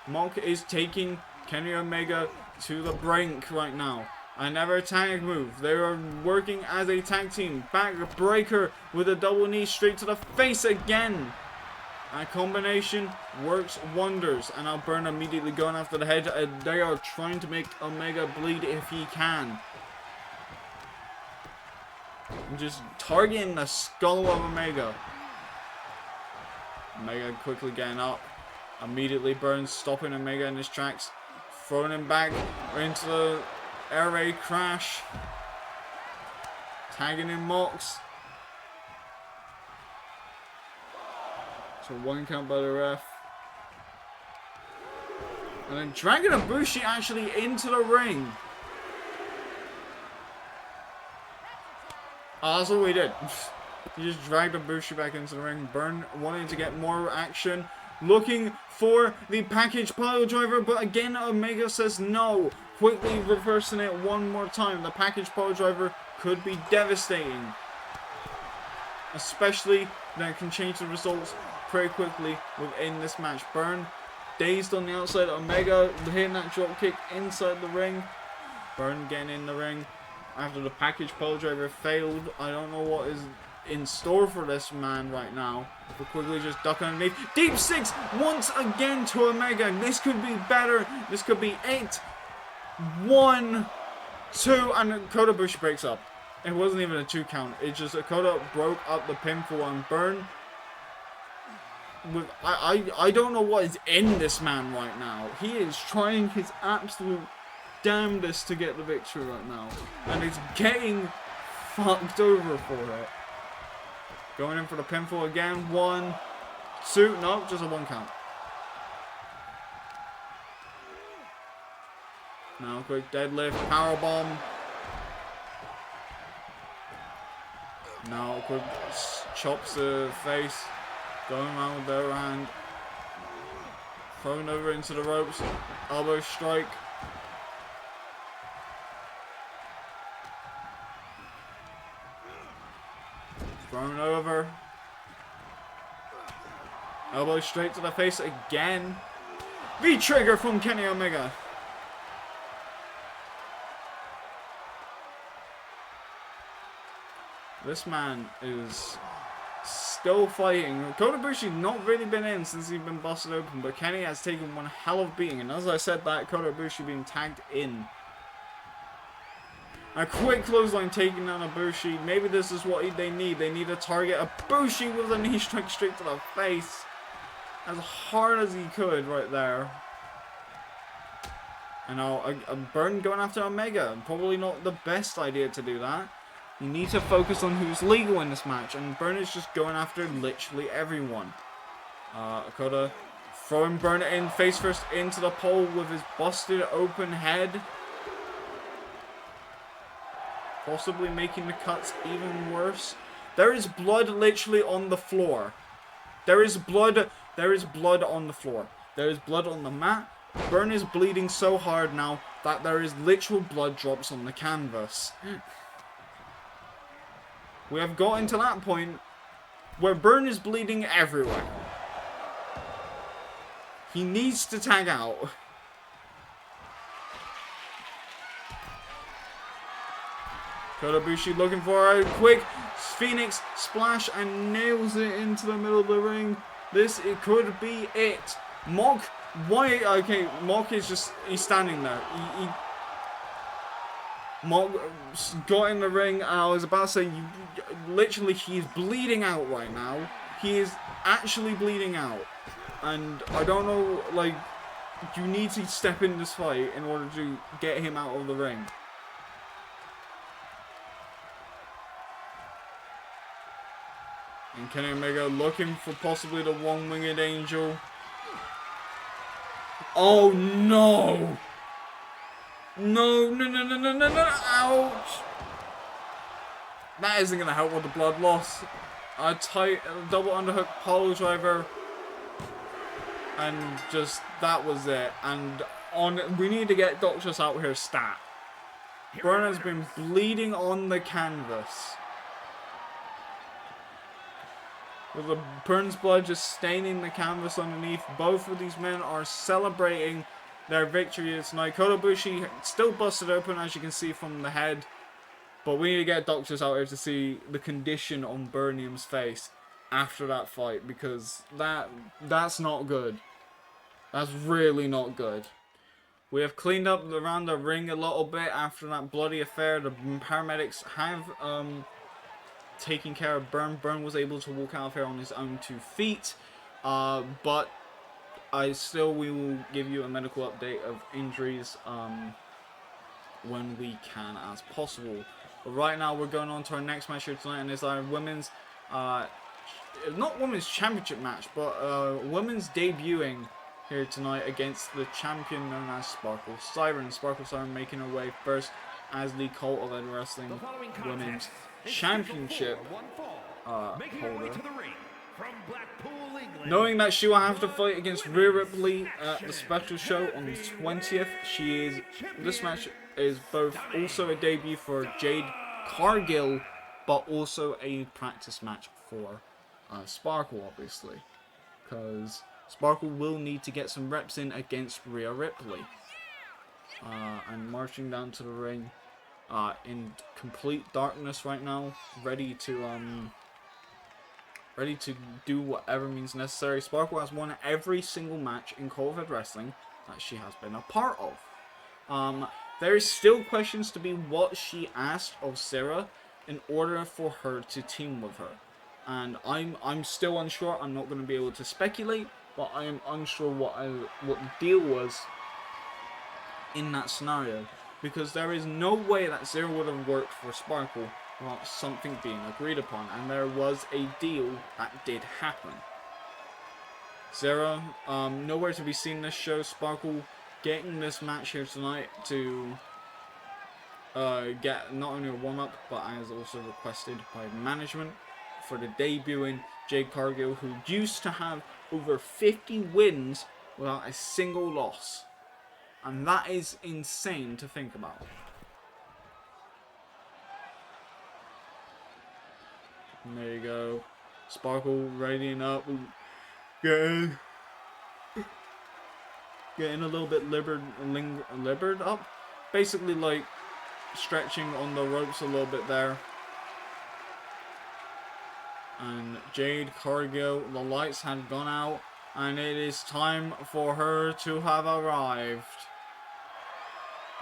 Speaker 3: Mock is taking Kenny Omega to the brink right now. Another tag move. They are working as a tag team. Backbreaker with a double knee straight to the face again. That combination works wonders. And now Burn immediately going after the head. They are trying to make Omega bleed if he can. And just targeting the skull of Omega. Omega quickly getting up. Immediately Burn stopping Omega in his tracks. Throwing him back into the air raid crash. Tagging in Mox. So 1 count by the ref. And then dragging Ibushi actually into the ring. Oh, that's all he did. He just dragged Ibushi back into the ring. Burn wanting to get more action. looking for the package pile driver, but again Omega says no. Quickly reversing it one more time. The package pile driver could be devastating. Especially that can change the results pretty quickly within this match. Burn dazed on the outside. Omega hitting that drop kick inside the ring. Burn getting in the ring after the package pole driver failed. I don't know what is in store for this man right now. But quickly just duck underneath. Deep six once again to Omega. This could be better. This could be it. 1, 2, and Kota Ibushi breaks up. It wasn't even a 2 count. It just Kota broke up the pinfall and Burn. With I don't know what is in this man right now. He is trying his absolute damnedest to get the victory right now, and he's getting fucked over for it. Going in for the pinfall again. 1, 2, no, just a 1 count. Now quick deadlift, powerbomb. Now quick chops the face. Going around with the overhand. Thrown over into the ropes. Elbow strike. Thrown over. Elbow straight to the face again. V-trigger from Kenny Omega. This man is still fighting. Kota Ibushi not really been in since he's been busted open, but Kenny has taken one hell of a beating. And as I said that, Kota Ibushi being tagged in. A quick clothesline taking down Ibushi. Maybe this is what they need. They need to target Ibushi with a knee strike straight to the face. As hard as he could right there. And now a Burn going after Omega. Probably not the best idea to do that. You need to focus on who's legal in this match, and Burn is just going after literally everyone. Kota throwing Burn in face first into the pole with his busted open head. Possibly making the cuts even worse. There is blood literally on the floor. There is blood on the floor. There is blood on the mat. Burn is bleeding so hard now that there is literal blood drops on the canvas. We have gotten to that point where Burn is bleeding everywhere. He needs to tag out. Kota Ibushi looking for a quick Phoenix splash and nails it into the middle of the ring. It could be it. Mock, why? Okay, Mock is just, he's standing there. Mock got in the ring, and I was about to say, literally, he's bleeding out right now. He is actually bleeding out. And I don't know, like, you need to step in this fight in order to get him out of the ring. And Kenny Omega looking for possibly the one-winged angel. Oh no! No, no, no, no, no, no, no, ouch! That isn't going to help with the blood loss. A tight double underhook pole driver. And just, that was it. And we need to get Doctors out here stat. Burn has been bleeding on the canvas. With the Burn's blood just staining the canvas underneath. Both of these men are celebrating their victory tonight. Kota Ibushi still busted open, as you can see from the head. But we need to get Doctors out here to see the condition on Burnium's face after that fight. Because that's not good. That's really not good. We have cleaned up around the ring a little bit after that bloody affair. The paramedics have taken care of Burn. Burn was able to walk out of here on his own 2 feet. But we will give you a medical update of injuries when we can as possible. But right now we're going on to our next match here tonight, and it's our women's, not women's championship match, but women's debuting here tonight against the champion known as Sparkle Siren. Sparkle Siren making her way first as the Cult of Ed Wrestling Women's Championship holder.
Speaker 4: from Blackpool, England.
Speaker 3: Knowing that she will have to fight against Rhea Ripley at the special show on the 20th, this match is both also a debut for Jade Cargill, but also a practice match for Sparkle, obviously, because Sparkle will need to get some reps in against Rhea Ripley. And marching down to the ring in complete darkness right now, ready to do whatever means necessary. Sparkle has won every single match in COEW Wrestling that she has been a part of. There is still questions to be what she asked of Sarah in order for her to team with her. And I'm still unsure. I'm not going to be able to speculate, but I am unsure what the deal was in that scenario, because there is no way that Sarah would have worked for Sparkle without something being agreed upon, and there was a deal that did happen. Sarah, nowhere to be seen this show. Sparkle getting this match here tonight to get not only a warm-up, but as also requested by management for the debuting Jade Cargill, who used to have over 50 wins without a single loss. And that is insane to think about. And there you go. Sparkle readying up. Getting a little bit libered up. Basically like stretching on the ropes a little bit there. And Jade Cargill, the lights had gone out, and it is time for her to have arrived.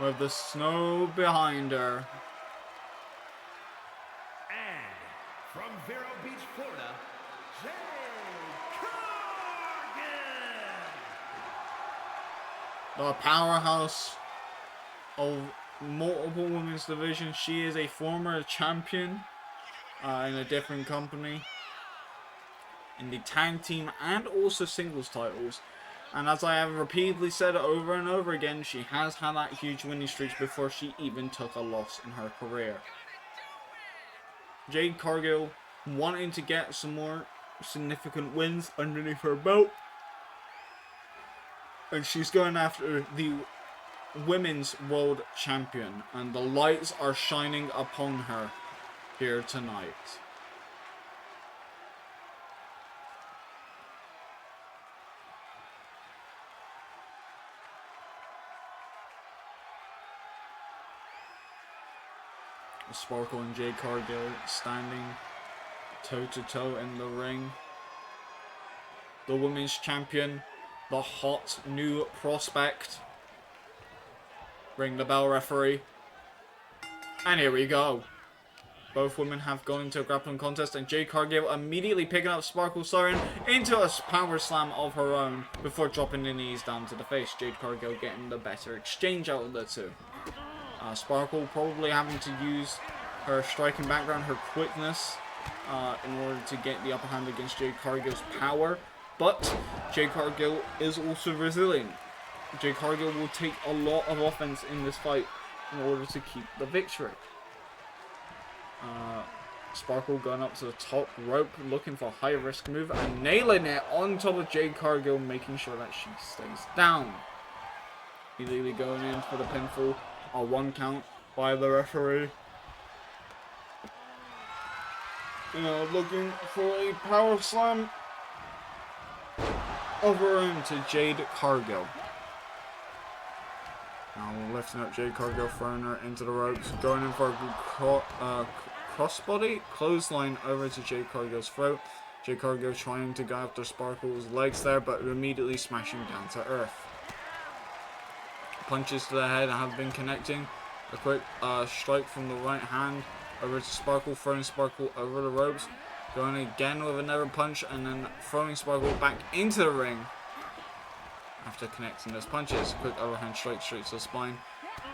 Speaker 3: With the snow behind her.
Speaker 4: And from Vero Beach, Florida, Jade Cargill.
Speaker 3: The powerhouse of multiple women's divisions. She is a former champion in a different company in the tag team and also singles titles. And as I have repeatedly said over and over again, she has had that huge winning streak before she even took a loss in her career. Jade Cargill wanting to get some more significant wins underneath her belt. And she's going after the Women's World Champion. And the lights are shining upon her here tonight. Sparkle and Jade Cargill standing toe-to-toe in the ring. The women's champion, the hot new prospect. Ring the bell, referee. And here we go. Both women have gone into a grappling contest, and Jade Cargill immediately picking up Sparkle Siren into a power slam of her own before dropping the knees down to the face. Jade Cargill getting the better exchange out of the two. Sparkle probably having to use her striking background, her quickness, in order to get the upper hand against Jade Cargill's power. But Jade Cargill is also resilient. Jade Cargill will take a lot of offense in this fight in order to keep the victory. Sparkle going up to the top rope, looking for a high risk move and nailing it on top of Jade Cargill, making sure that she stays down. Immediately going in for the pinfall. A 1 count by the referee. Looking for a power slam of her own to Jade Cargill. Now lifting up Jade Cargill, throwing her into the ropes, going in for a crossbody clothesline over to Jade Cargill's throat. Jade Cargill trying to go after Sparkle's legs there, but immediately smashing down to earth. Punches to the head have been connecting. A quick strike from the right hand over to Sparkle, throwing Sparkle over the ropes. Going again with another punch and then throwing Sparkle back into the ring. After connecting those punches, quick overhand straight to the spine.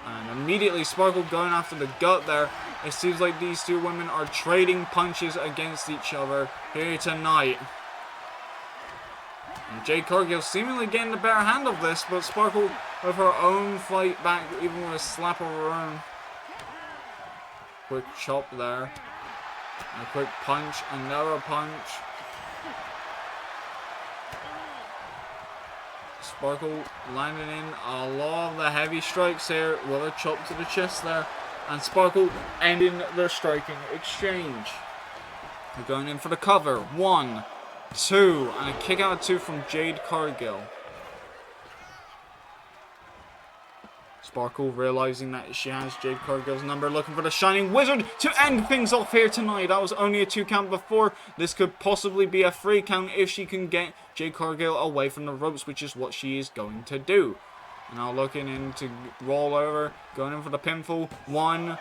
Speaker 3: And immediately Sparkle going after the gut there. It seems like these two women are trading punches against each other here tonight. And Jade Cargill seemingly getting the better hand of this, but Sparkle with her own fight back, even with a slap of her own. Quick chop there. A quick punch, another punch. Sparkle landing in a lot of the heavy strikes here with a chop to the chest there. And Sparkle ending the striking exchange. They're going in for the cover. 1, 2, and a kick out of 2 from Jade Cargill. Sparkle realizing that she has Jade Cargill's number, looking for the Shining Wizard to end things off here tonight. That was only a 2 count before. This could possibly be a 3 count if she can get Jade Cargill away from the ropes, which is what she is going to do. Now looking in to roll over, going in for the pinfall. 1,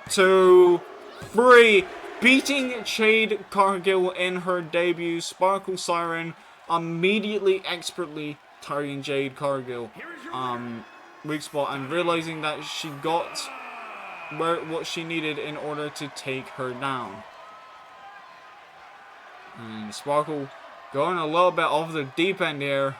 Speaker 3: 2, 3. Beating Jade Cargill in her debut. Sparkle Siren immediately expertly targeting Jade Cargill. Weak spot, and realizing that she got what she needed in order to take her down. And Sparkle going a little bit off the deep end here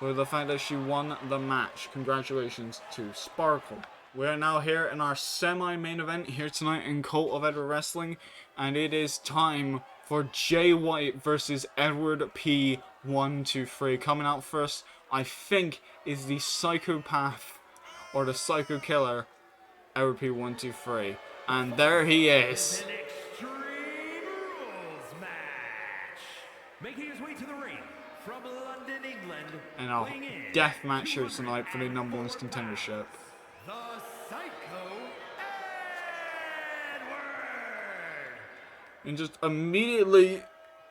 Speaker 3: with the fact that she won the match. Congratulations to Sparkle. We are now here in our semi-main event here tonight in Cult of Edward Wrestling, and it is time for Jay White versus Edward P. 123. Coming out first, I think, is the psychopath or the psycho killer, Edward P. 123. And there he is.
Speaker 4: An Extreme Rules match. Making his way to the ring from London, England.
Speaker 3: And a
Speaker 4: weighing in
Speaker 3: death match here tonight for the number 1 contendership.
Speaker 4: The Psycho Edward.
Speaker 3: And just immediately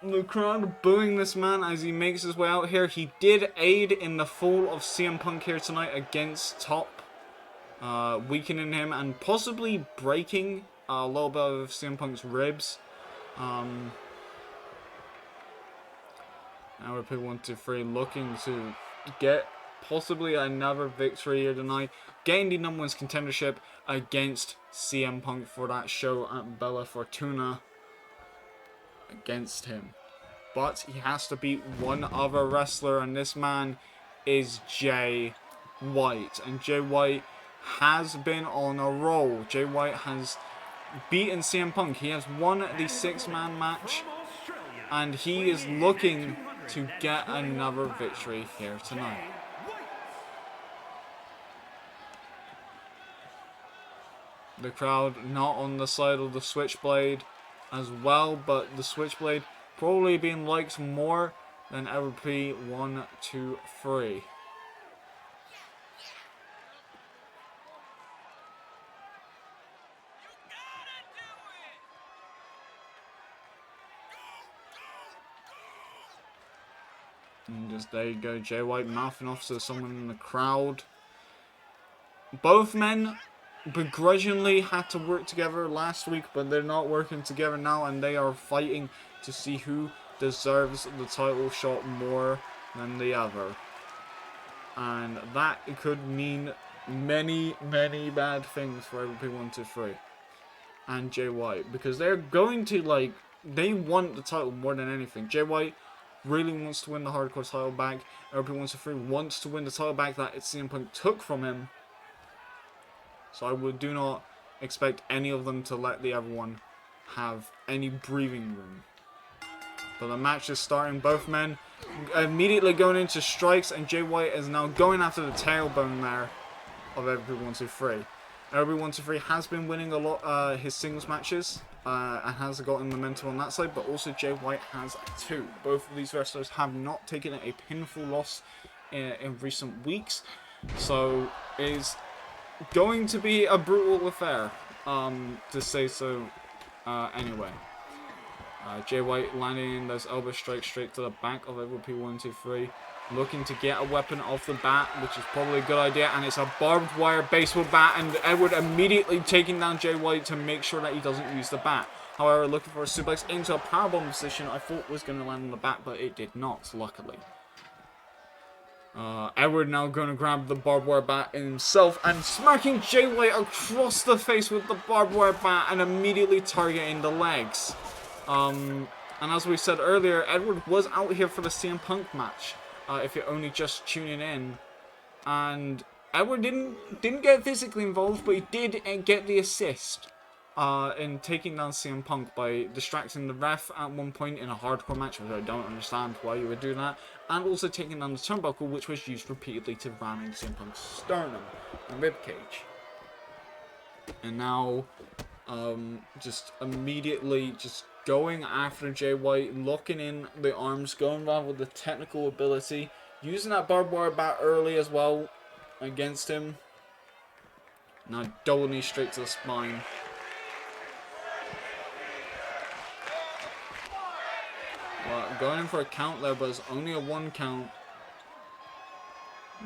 Speaker 3: the crowd booing this man as he makes his way out here. He did aid in the fall of CM Punk here tonight against Top, weakening him and possibly breaking a little bit of CM Punk's ribs. Now we're 123 looking to get possibly another victory here tonight, getting the number 1 contendership against CM Punk for that show at Bella Fortuna against him. But he has to beat one other wrestler, and this man is Jay White. And Jay White has been on a roll. Jay White has beaten CM Punk. He has won the 6-man match, and he is looking to get another victory here tonight. The crowd not on the side of the Switchblade as well, but the Switchblade probably being liked more than Edward P. 123. And just there you go, Jay White mouthing off to someone in the crowd. Both men begrudgingly had to work together last week, but they're not working together now, and they are fighting to see who deserves the title shot more than the other. And that could mean many, many bad things for Edward P. 123 and Jay White, because they're going to, they want the title more than anything. Jay White really wants to win the hardcore title back. Edward P. 123 wants to win the title back that CM Punk took from him. So I do not expect any of them to let the other one have any breathing room. But the match is starting. Both men immediately going into strikes, and Jay White is now going after the tailbone there of Edward P. 123. Edward P. 123 has been winning a lot his singles matches and has gotten momentum on that side, but also Jay White has too. Both of these wrestlers have not taken a pinfall loss in recent weeks, so it is going to be a brutal affair, to say so anyway. Jay White landing in those elbow strikes straight to the back of Edward P. 123, looking to get a weapon off the bat, which is probably a good idea, and it's a barbed wire baseball bat, and Edward immediately taking down Jay White to make sure that he doesn't use the bat. However, looking for a suplex into a powerbomb position, I thought was going to land on the bat, but it did not, luckily. Edward now going to grab the barbed wire bat himself and smacking Jay White across the face with the barbed wire bat and immediately targeting the legs. And as we said earlier, Edward was out here for the CM Punk match, if you're only just tuning in. And Edward didn't get physically involved, but he did get the assist. in taking down CM Punk by distracting the ref at one point in a hardcore match, which I don't understand why you would do that, and also taking down the turnbuckle, which was used repeatedly to ram into CM Punk's sternum and ribcage. And now, just immediately just going after Jay White, locking in the arms, going around with the technical ability, using that barbed wire bat early as well against him. Now double knee straight to the spine. Well, going in for a count there, but it's only a 1 count.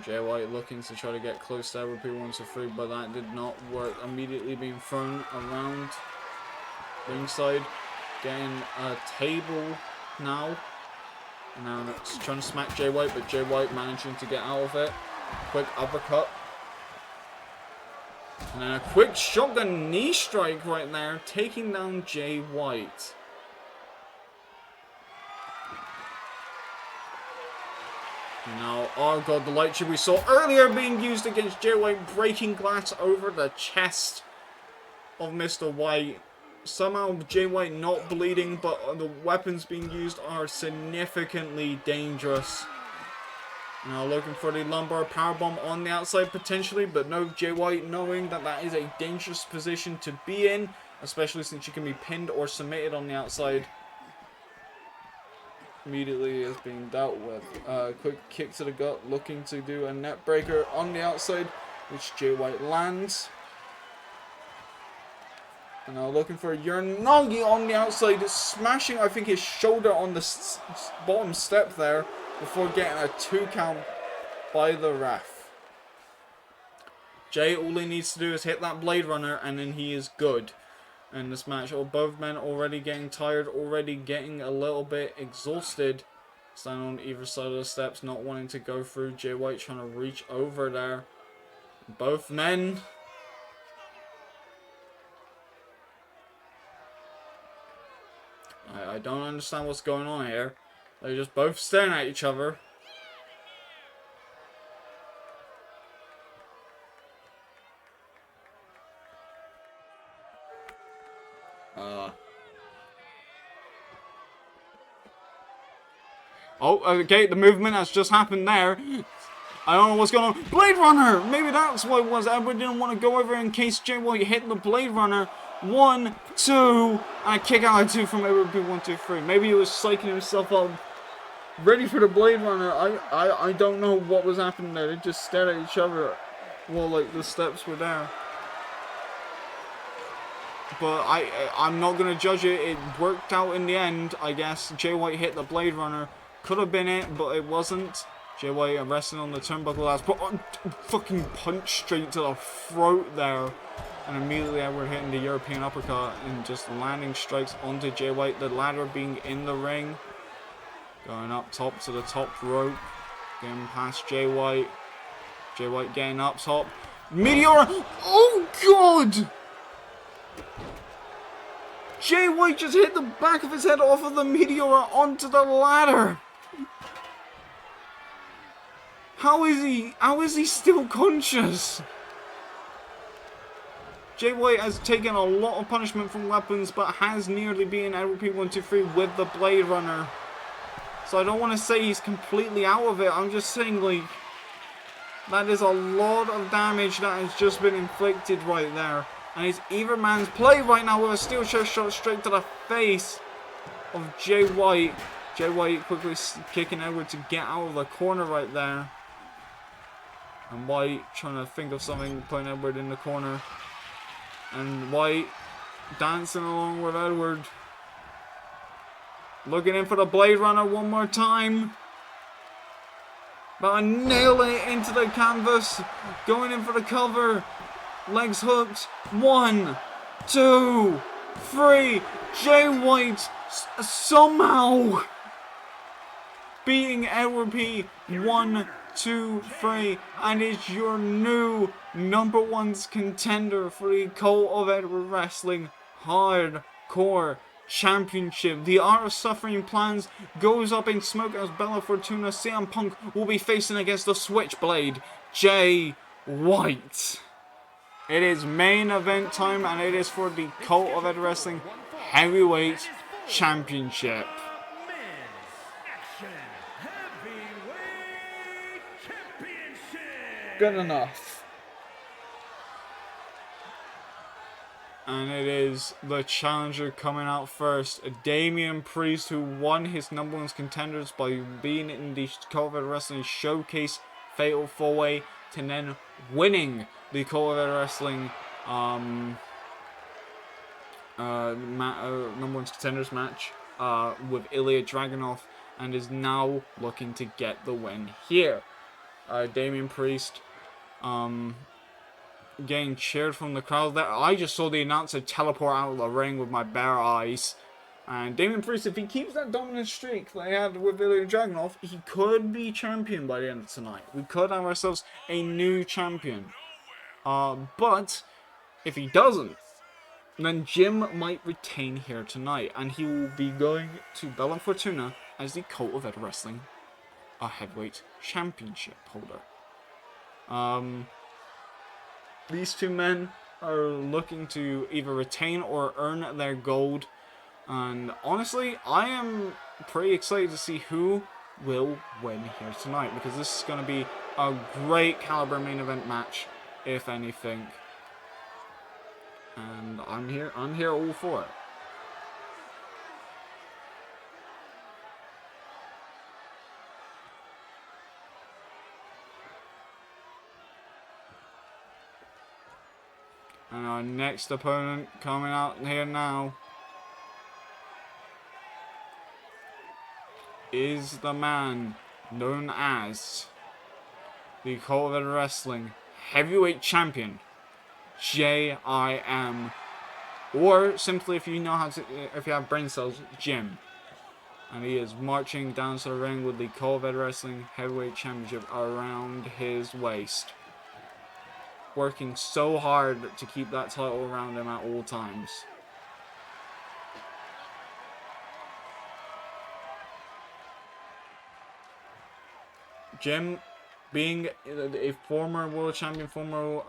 Speaker 3: Jay White looking to try to get close to every people 1, 2, 3, but that did not work. Immediately being thrown around ringside, getting a table now. And now it's trying to smack Jay White, but Jay White managing to get out of it. Quick uppercut. And then a quick shotgun knee strike right there, taking down Jay White. Now, oh god, the light tube we saw earlier being used against Jay White, breaking glass over the chest of Mr. White. Somehow Jay White not bleeding, but the weapons being used are significantly dangerous. Now looking for the lumbar powerbomb on the outside potentially, but no, Jay White knowing that that is a dangerous position to be in, especially since you can be pinned or submitted on the outside. Immediately is being dealt with. Quick kick to the gut, looking to do a net breaker on the outside, which Jay White lands. And now looking for a Uranagi on the outside, smashing, I think, his shoulder on the bottom step there before getting a 2 count by the ref. Jay, all he needs to do is hit that Blade Runner and then he is good in this match. Both men already getting tired, already getting a little bit exhausted. Standing on either side of the steps, not wanting to go through. Jay White trying to reach over there. Both men. I don't understand what's going on here. They're just both staring at each other. Oh, okay, the movement has just happened there. I don't know what's going on. Blade Runner! Maybe that's what it was. Edward didn't want to go over in case Jay White hit the Blade Runner. 1, 2, and a kick out of 2 from Edward B. 1, 2, 3. Maybe he was psyching himself up, ready for the Blade Runner. I don't know what was happening there. They just stared at each other while like the steps were there. But I'm not gonna judge it. It worked out in the end, I guess. Jay White hit the Blade Runner. Could have been it, but it wasn't. Jay White arresting on the turnbuckle last, but fucking punch straight to the throat there. And immediately Edward hitting the European uppercut and just landing strikes onto Jay White. The ladder being in the ring. Going up top to the top rope. Getting past Jay White. Jay White getting up top. Meteor! Oh god! Jay White just hit the back of his head off of the Meteor onto the ladder. How is he still conscious? Jay White has taken a lot of punishment from weapons, but has nearly beaten Edward P. 1, 2, 3 with the Blade Runner. So I don't want to say he's completely out of it. I'm just saying, like, that is a lot of damage that has just been inflicted right there. And it's either man's play right now with a steel chair shot straight to the face of Jay White. Jay White quickly kicking Edward to get out of the corner right there. And White trying to think of something, putting Edward in the corner. And White dancing along with Edward. Looking in for the Blade Runner one more time. But nailing it into the canvas. Going in for the cover. Legs hooked. 1, 2, 3. Jay White somehow beating Edward P. 1, 2, 3, and is your new #1 contender for the Cult of Edward Wrestling Hardcore Championship. The Art of Suffering plans goes up in smoke as Bella Fortuna CM Punk will be facing against the Switchblade, Jay White. It is main event time, and it is for the COEW Wrestling Heavyweight Championship.
Speaker 4: Men's Action Heavyweight Championship.
Speaker 3: Good enough. And it is the challenger coming out first, Damian Priest, who won his number one contenders by being in the COEW Wrestling Showcase Fatal 4-Way, to then winning the COEW Wrestling number one contenders match with Ilya Dragunov, and is now looking to get the win here. Damian Priest getting cheered from the crowd there. I just saw the announcer teleport out of the ring with my bare eyes. And Damian Priest, if he keeps that dominant streak that he had with Ilya Dragunov, he could be champion by the end of tonight. We could have ourselves a new champion. But if he doesn't, then Jim might retain here tonight, and he will be going to Bella Fortuna as the COEW Wrestling Heavyweight Championship holder. These two men are looking to either retain or earn their gold. And honestly, I am pretty excited to see who will win here tonight, because this is going to be a great caliber main event match, if anything. And I'm here all for it. And our next opponent coming out here now is the man known as the COEW Wrestling Heavyweight Champion, JIM, or simply, if you know how to, if you have brain cells, Jim. And he is marching down to the ring with the COEW Wrestling Heavyweight Championship around his waist, working so hard to keep that title around him at all times. Jim, being a former world champion, former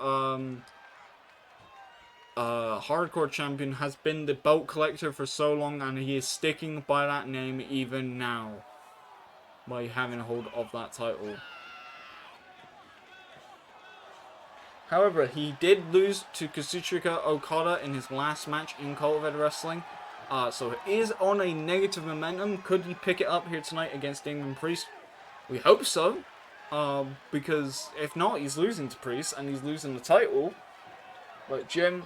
Speaker 3: hardcore champion, has been the belt collector for so long, and he is sticking by that name even now by having a hold of that title. However, he did lose to Kazuchika Okada in his last match in COEW Wrestling, so it is on a negative momentum. Could he pick it up here tonight against Damian Priest? We hope so, because if not, he's losing to Priest and he's losing the title. But Jim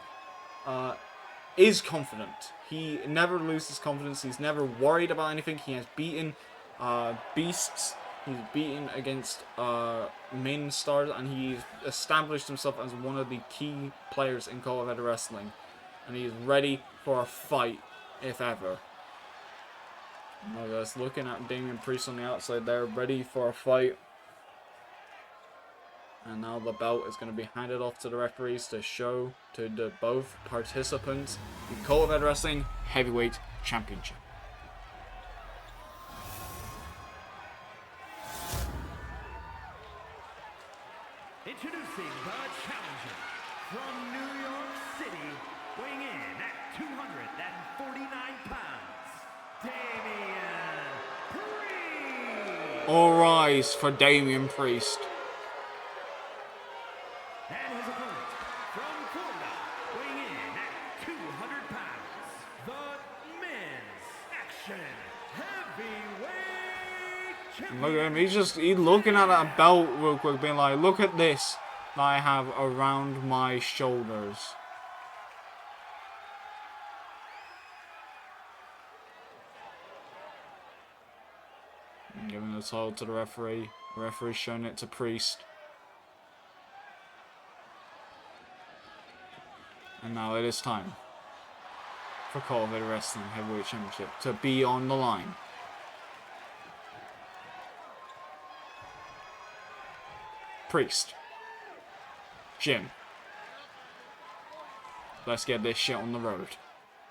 Speaker 3: is confident. He never loses confidence. He's never worried about anything. He has beaten beasts. He's beaten against main stars, and he's established himself as one of the key players in COEW Wrestling. And he's ready for a fight, if ever. Oh, guys, looking at Damian Priest on the outside there, ready for a fight. And now the belt is going to be handed off to the referees to show to the both participants the COEW Wrestling Heavyweight Championship.
Speaker 4: Introducing the challenger from New York City, weighing in at 249 pounds, Damian Priest.
Speaker 3: All rise for Damian Priest.
Speaker 4: And his opponent from Florida, weighing in at 200 pounds, the Men's Action Heavyweight Champion.
Speaker 3: Look at him. He's looking at that belt real quick, being like, look at this that I have around my shoulders. And giving the title to the referee. The referee showing it to Priest. And now it is time for COEW Wrestling Heavyweight Championship to be on the line. Priest. Jim. Let's get this shit on the road.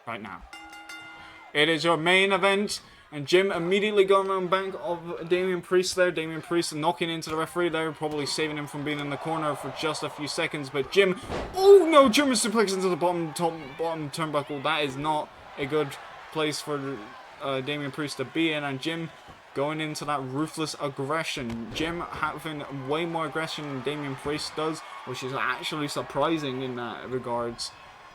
Speaker 3: Right now. It is your main event And Jim immediately going around back of Damian Priest there. Damian Priest knocking into the referee there, probably saving him from being in the corner for just a few seconds. But Jim, oh no, German suplex into the bottom turnbuckle. That is not a good place for Damian Priest to be in. And Jim going into that ruthless aggression. Jim having way more aggression than Damian Priest does, which is actually surprising in that regards.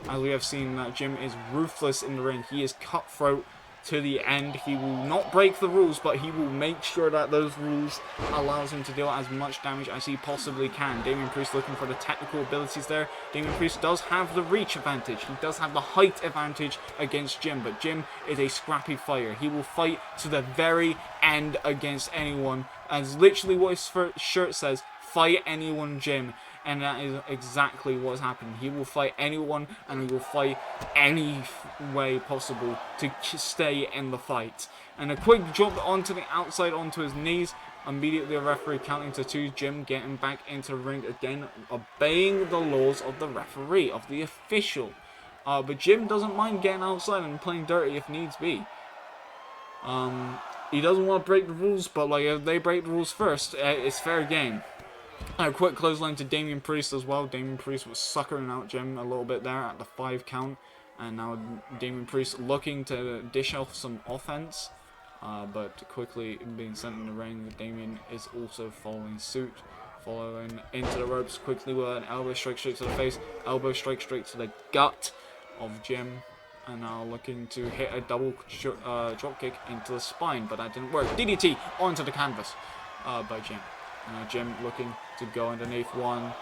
Speaker 3: As we have seen that Jim is ruthless in the ring. He is cutthroat to the end. He will not break the rules, but he will make sure that those rules allows him to deal as much damage as he possibly can. Damian Priest looking for the technical abilities there. Damian Priest does have the reach advantage. He does have the height advantage against Jim, but Jim is a scrappy fighter. He will fight to the very end against anyone, as literally what his shirt says, fight anyone, Jim. And that is exactly what's happened. He will fight anyone, and he will fight any way possible to stay in the fight. And a quick jump onto the outside, onto his knees. Immediately a referee counting to 2. Jim getting back into the ring again, obeying the laws of the referee, of the official. But Jim doesn't mind getting outside and playing dirty if needs be. He doesn't want to break the rules, but like if they break the rules first, it's fair game. A quick clothesline to Damian Priest as well. Damian Priest was suckering out Jim a little bit there at the 5 count. And now Damian Priest looking to dish off some offense. But quickly being sent in the ring. Damian is also following suit. Following into the ropes quickly with an elbow strike straight to the face. Elbow strike straight to the gut of Jim. And now looking to hit a double drop kick into the spine. But that didn't work. DDT onto the canvas by Jim. Jim looking to go underneath one.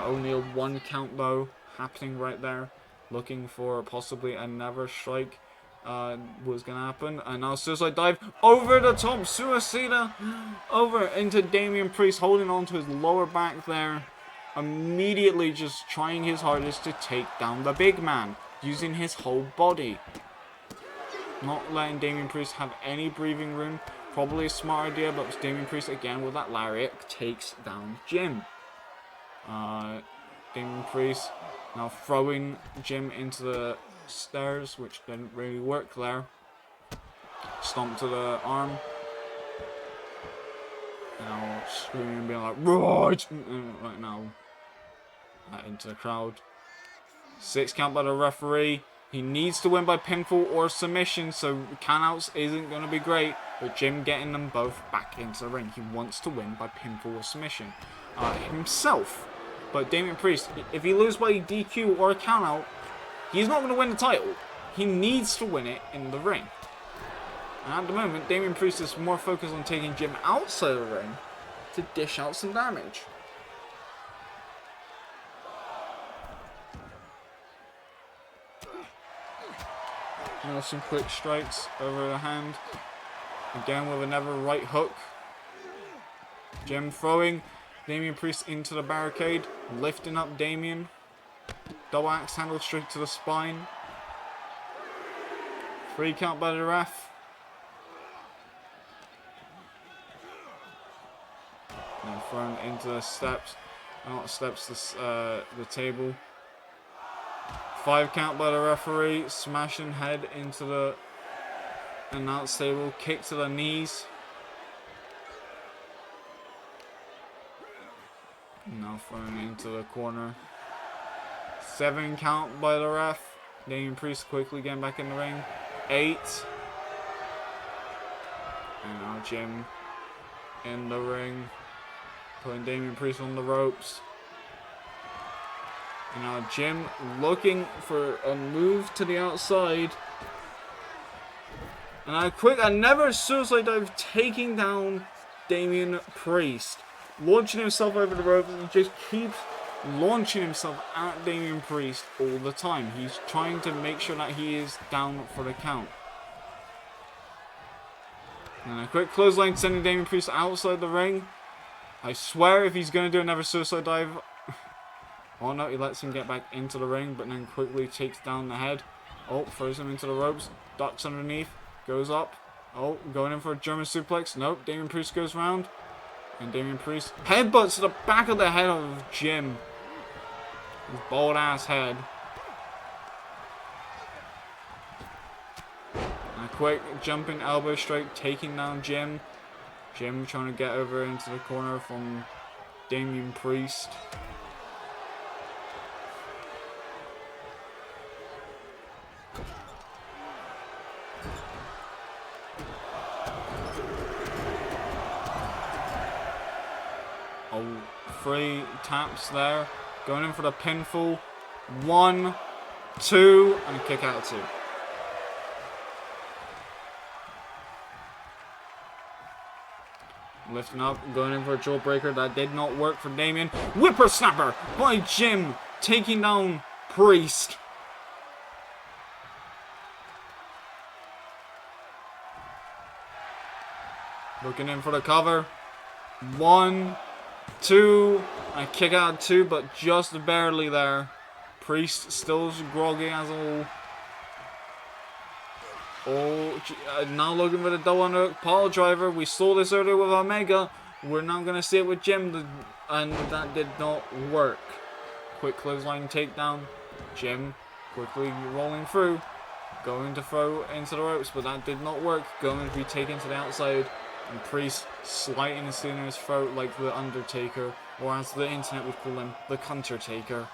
Speaker 3: Only a 1 count though happening right there. Looking for possibly another strike was going to happen. And now suicide dive over the top. Suicida over into Damian Priest, holding on to his lower back there. Immediately just trying his hardest to take down the big man. Using his whole body. Not letting Damian Priest have any breathing room. Probably a smart idea, but Damian Priest again with that lariat takes down Jim. Damian Priest now throwing Jim into the stairs, which didn't really work there. Stomp to the arm. Now screaming, being like, right now. Into the crowd. 6 count by the referee. He needs to win by pinfall or submission, so countouts isn't going to be great. But Jim getting them both back into the ring. He wants to win by pinfall or submission himself. But Damian Priest, if he loses by DQ or a countout, he's not going to win the title. He needs to win it in the ring. And at the moment, Damian Priest is more focused on taking Jim outside the ring to dish out some damage. Now some quick strikes over the hand. Again with another right hook. Jim throwing Damian Priest into the barricade. Lifting up Damian. Double axe handle straight to the spine. 3 count by the ref. And thrown into the steps. Not steps, the table. 5 count by the referee, smashing head into the announce table, kick to the knees. Now thrown into the corner. 7 count by the ref. Damian Priest quickly getting back in the ring. 8. And now Jim in the ring, putting Damian Priest on the ropes. And now Jim looking for a move to the outside. And another suicide dive taking down Damian Priest. Launching himself over the ropes and just keeps launching himself at Damian Priest all the time. He's trying to make sure that he is down for the count. And a quick clothesline sending Damian Priest outside the ring. I swear if he's going to do another suicide dive... Oh no, he lets him get back into the ring, but then quickly takes down the head. Oh, throws him into the ropes. Ducks underneath. Goes up. Oh, going in for a German suplex. Nope, Damian Priest goes round. And Damian Priest headbutts to the back of the head of Jim. His bald ass head. And a quick jumping elbow straight, taking down Jim. Jim trying to get over into the corner from Damian Priest. Oh, 3 taps there. Going in for the pinfall. 1, 2, and a kick out 2. Lifting up, going in for a jawbreaker. That did not work for Damian. Whippersnapper by Jim, taking down Priest. Looking in for the cover. 1, 2, and a kick out 2, but just barely there. Priest still groggy as all. Now looking for the double underhook pile driver. We saw this earlier with Omega. We're now going to see it with Jim, and that did not work. Quick clothesline takedown. Jim quickly rolling through, going to throw into the ropes, but that did not work. Going to be taken to the outside, and Priest slighting his in his throat like the Undertaker, or as the internet would call him, the Cuntertaker.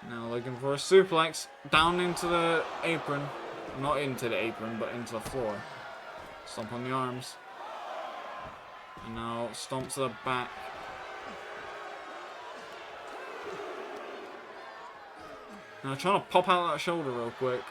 Speaker 3: Now looking for a suplex down into the apron. Not into the apron, but into the floor. Stomp on the arms. And now stomp to the back. Now trying to pop out that shoulder real quick.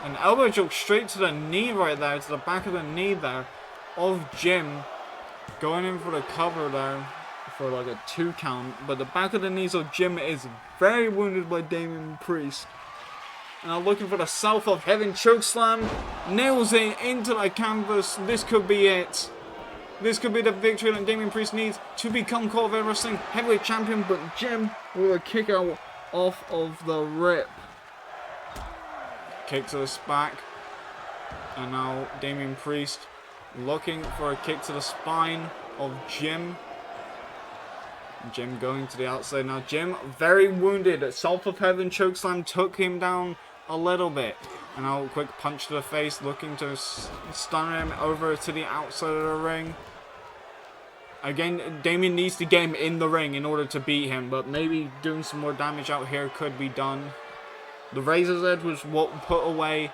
Speaker 3: An elbow joke straight to the knee right there, to the back of the knee there of Jim. Going in for the cover there for like a 2 count. But the back of the knees of Jim is very wounded by Damian Priest. Now looking for the South of Heaven chokeslam. Nails it into the canvas. This could be it. This could be the victory that Damian Priest needs to become COEW Wrestling Heavyweight Champion. But Jim with a kick out off of the rip. Kick to the back, and now Damian Priest looking for a kick to the spine of Jim. Jim going to the outside now. Jim very wounded. South of Heaven chokeslam took him down a little bit, and now quick punch to the face, looking to stun him over to the outside of the ring. Again, Damian needs to get him in the ring in order to beat him, but maybe doing some more damage out here could be done. The Razor's Edge was what put away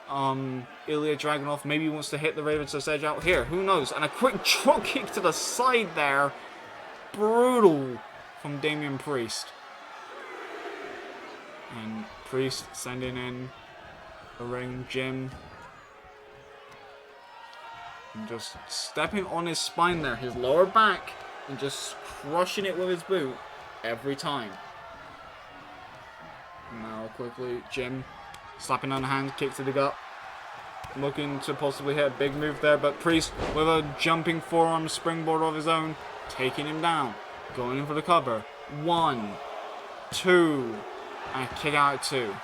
Speaker 3: Ilya Dragunov. Maybe he wants to hit the Razor's Edge out here. Who knows? And a quick drop kick to the side there. Brutal from Damian Priest. And Priest sending in the ring. Jim. And just stepping on his spine there. His lower back. And just crushing it with his boot every time. Now quickly, Jim slapping on the hand, kick to the gut. Looking to possibly hit a big move there, but Priest with a jumping forearm springboard of his own, taking him down. Going in for the cover. 1, 2, and a kick out at 2.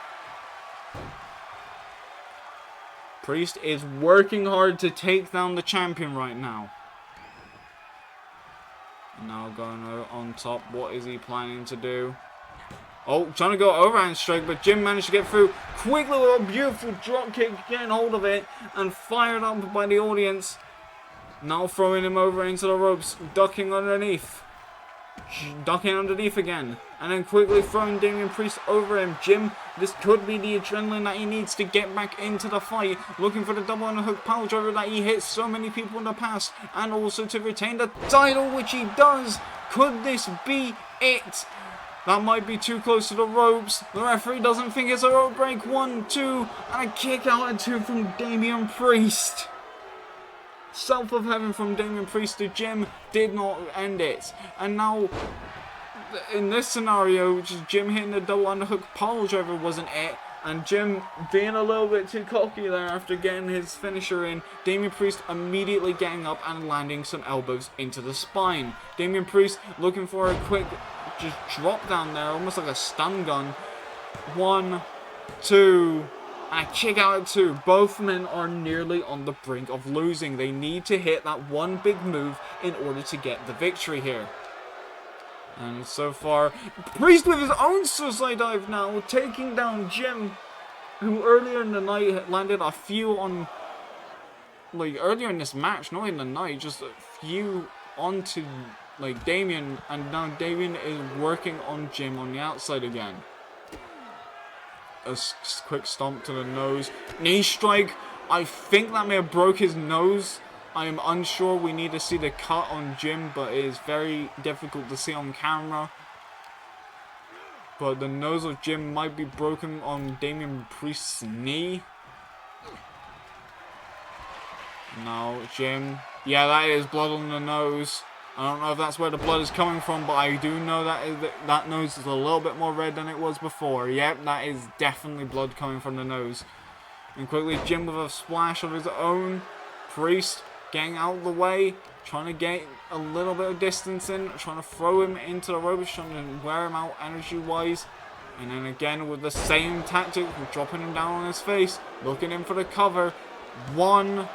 Speaker 3: Priest is working hard to take down the champion right now. Now going on top, what is he planning to do? Oh, trying to go overhand strike, but Jim managed to get through quickly with a beautiful drop kick, getting hold of it, and fired up by the audience. Now throwing him over into the ropes, ducking underneath. Ducking underneath again, and then quickly throwing Damian Priest over him. Jim, this could be the adrenaline that he needs to get back into the fight, looking for the double underhook pile driver that he hit so many people in the past, and also to retain the title, which he does. Could this be it? That might be too close to the ropes. The referee doesn't think it's a rope break. 1, 2, and a kick out at 2 from Damian Priest. South of Heaven from Damian Priest to Jim did not end it. And now, in this scenario, just Jim hitting the double underhook pile driver wasn't it. And Jim being a little bit too cocky there after getting his finisher in. Damian Priest immediately getting up and landing some elbows into the spine. Damian Priest looking for a quick just drop down there, almost like a stun gun. 1, 2, and a kick out at 2. Both men are nearly on the brink of losing. They need to hit that one big move in order to get the victory here. And so far, Priest with his own suicide dive now, taking down Jim, who earlier in the night had landed a few on, like, earlier in this match, not in the night, just a few onto, like, Damian, and now Damian is working on Jim on the outside again. A quick stomp to the nose, knee strike. I think that may have broke his nose. I am unsure. We need to see the cut on Jim, but it is very difficult to see on camera. But the nose of Jim might be broken on Damian Priest's knee. No, Jim. Yeah, that is blood on the nose. I don't know if that's where the blood is coming from, but I do know that nose is a little bit more red than it was before. Yep, that is definitely blood coming from the nose. And quickly, Jim with a splash of his own. Priest getting out of the way, trying to get a little bit of distance in, trying to throw him into the ropes, trying to wear him out energy-wise. And then again with the same tactic, dropping him down on his face, looking in for the cover. 1,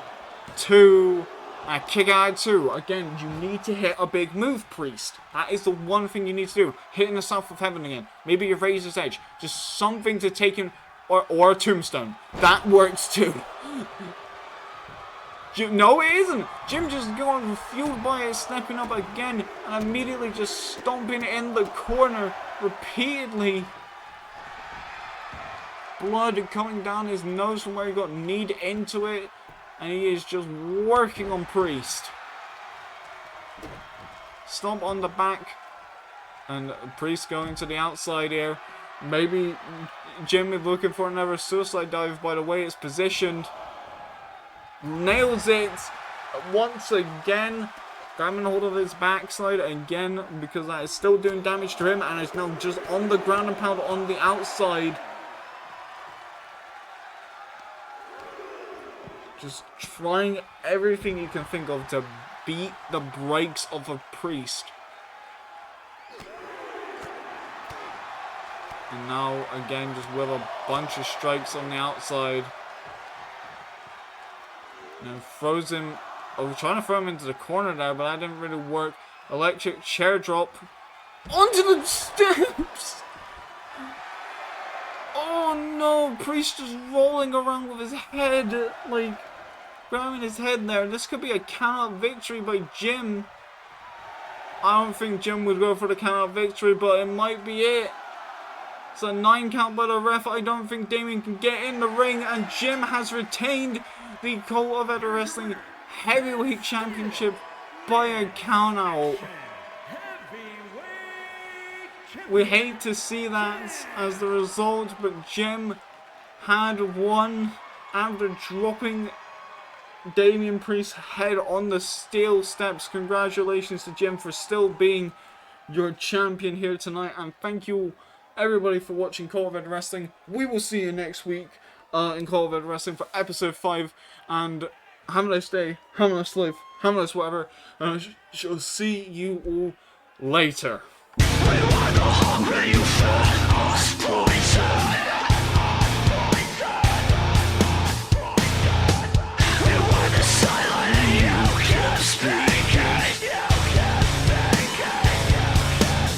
Speaker 3: 2, and a kick out at 2. Again, you need to hit a big move, Priest. That is the one thing you need to do. Hitting the South of Heaven again.Maybe your Razor's Edge. Just something to take him, or a Tombstone. That works too. No, it isn't. Jim just going fueled by it, stepping up again, and immediately just stomping in the corner repeatedly. Blood coming down his nose from where he got kneed into it, and he is just working on Priest. Stomp on the back, and Priest going to the outside here. Maybe Jim is looking for another suicide dive by the way it's positioned. Nails it once again, grabbing hold of his backside again because that is still doing damage to him, and is now just on the ground and pound on the outside. Just trying everything you can think of to beat the brakes of a Priest. And now again just with a bunch of strikes on the outside. And throws him. I was trying to throw him into the corner there, but that didn't really work. Electric chair drop onto the steps. Oh no! Priest just rolling around with his head, like grabbing his head there. This could be a count-out victory by Jim. I don't think Jim would go for the count-out victory, but it might be it. It's a 9 count by the ref. I don't think Damian can get in the ring, and Jim has retained the COEW Wrestling Heavyweight Championship by a count out. We hate to see that as the result, but Jim had won after dropping Damian Priest's head on the steel steps. Congratulations to Jim for still being your champion here tonight, and thank you everybody for watching COEW Wrestling. We will see you next week in COEW Wrestling for episode 5, and have a nice day, have a nice life, have a nice whatever, and I shall see you all later.
Speaker 2: When you are the hunger you feel.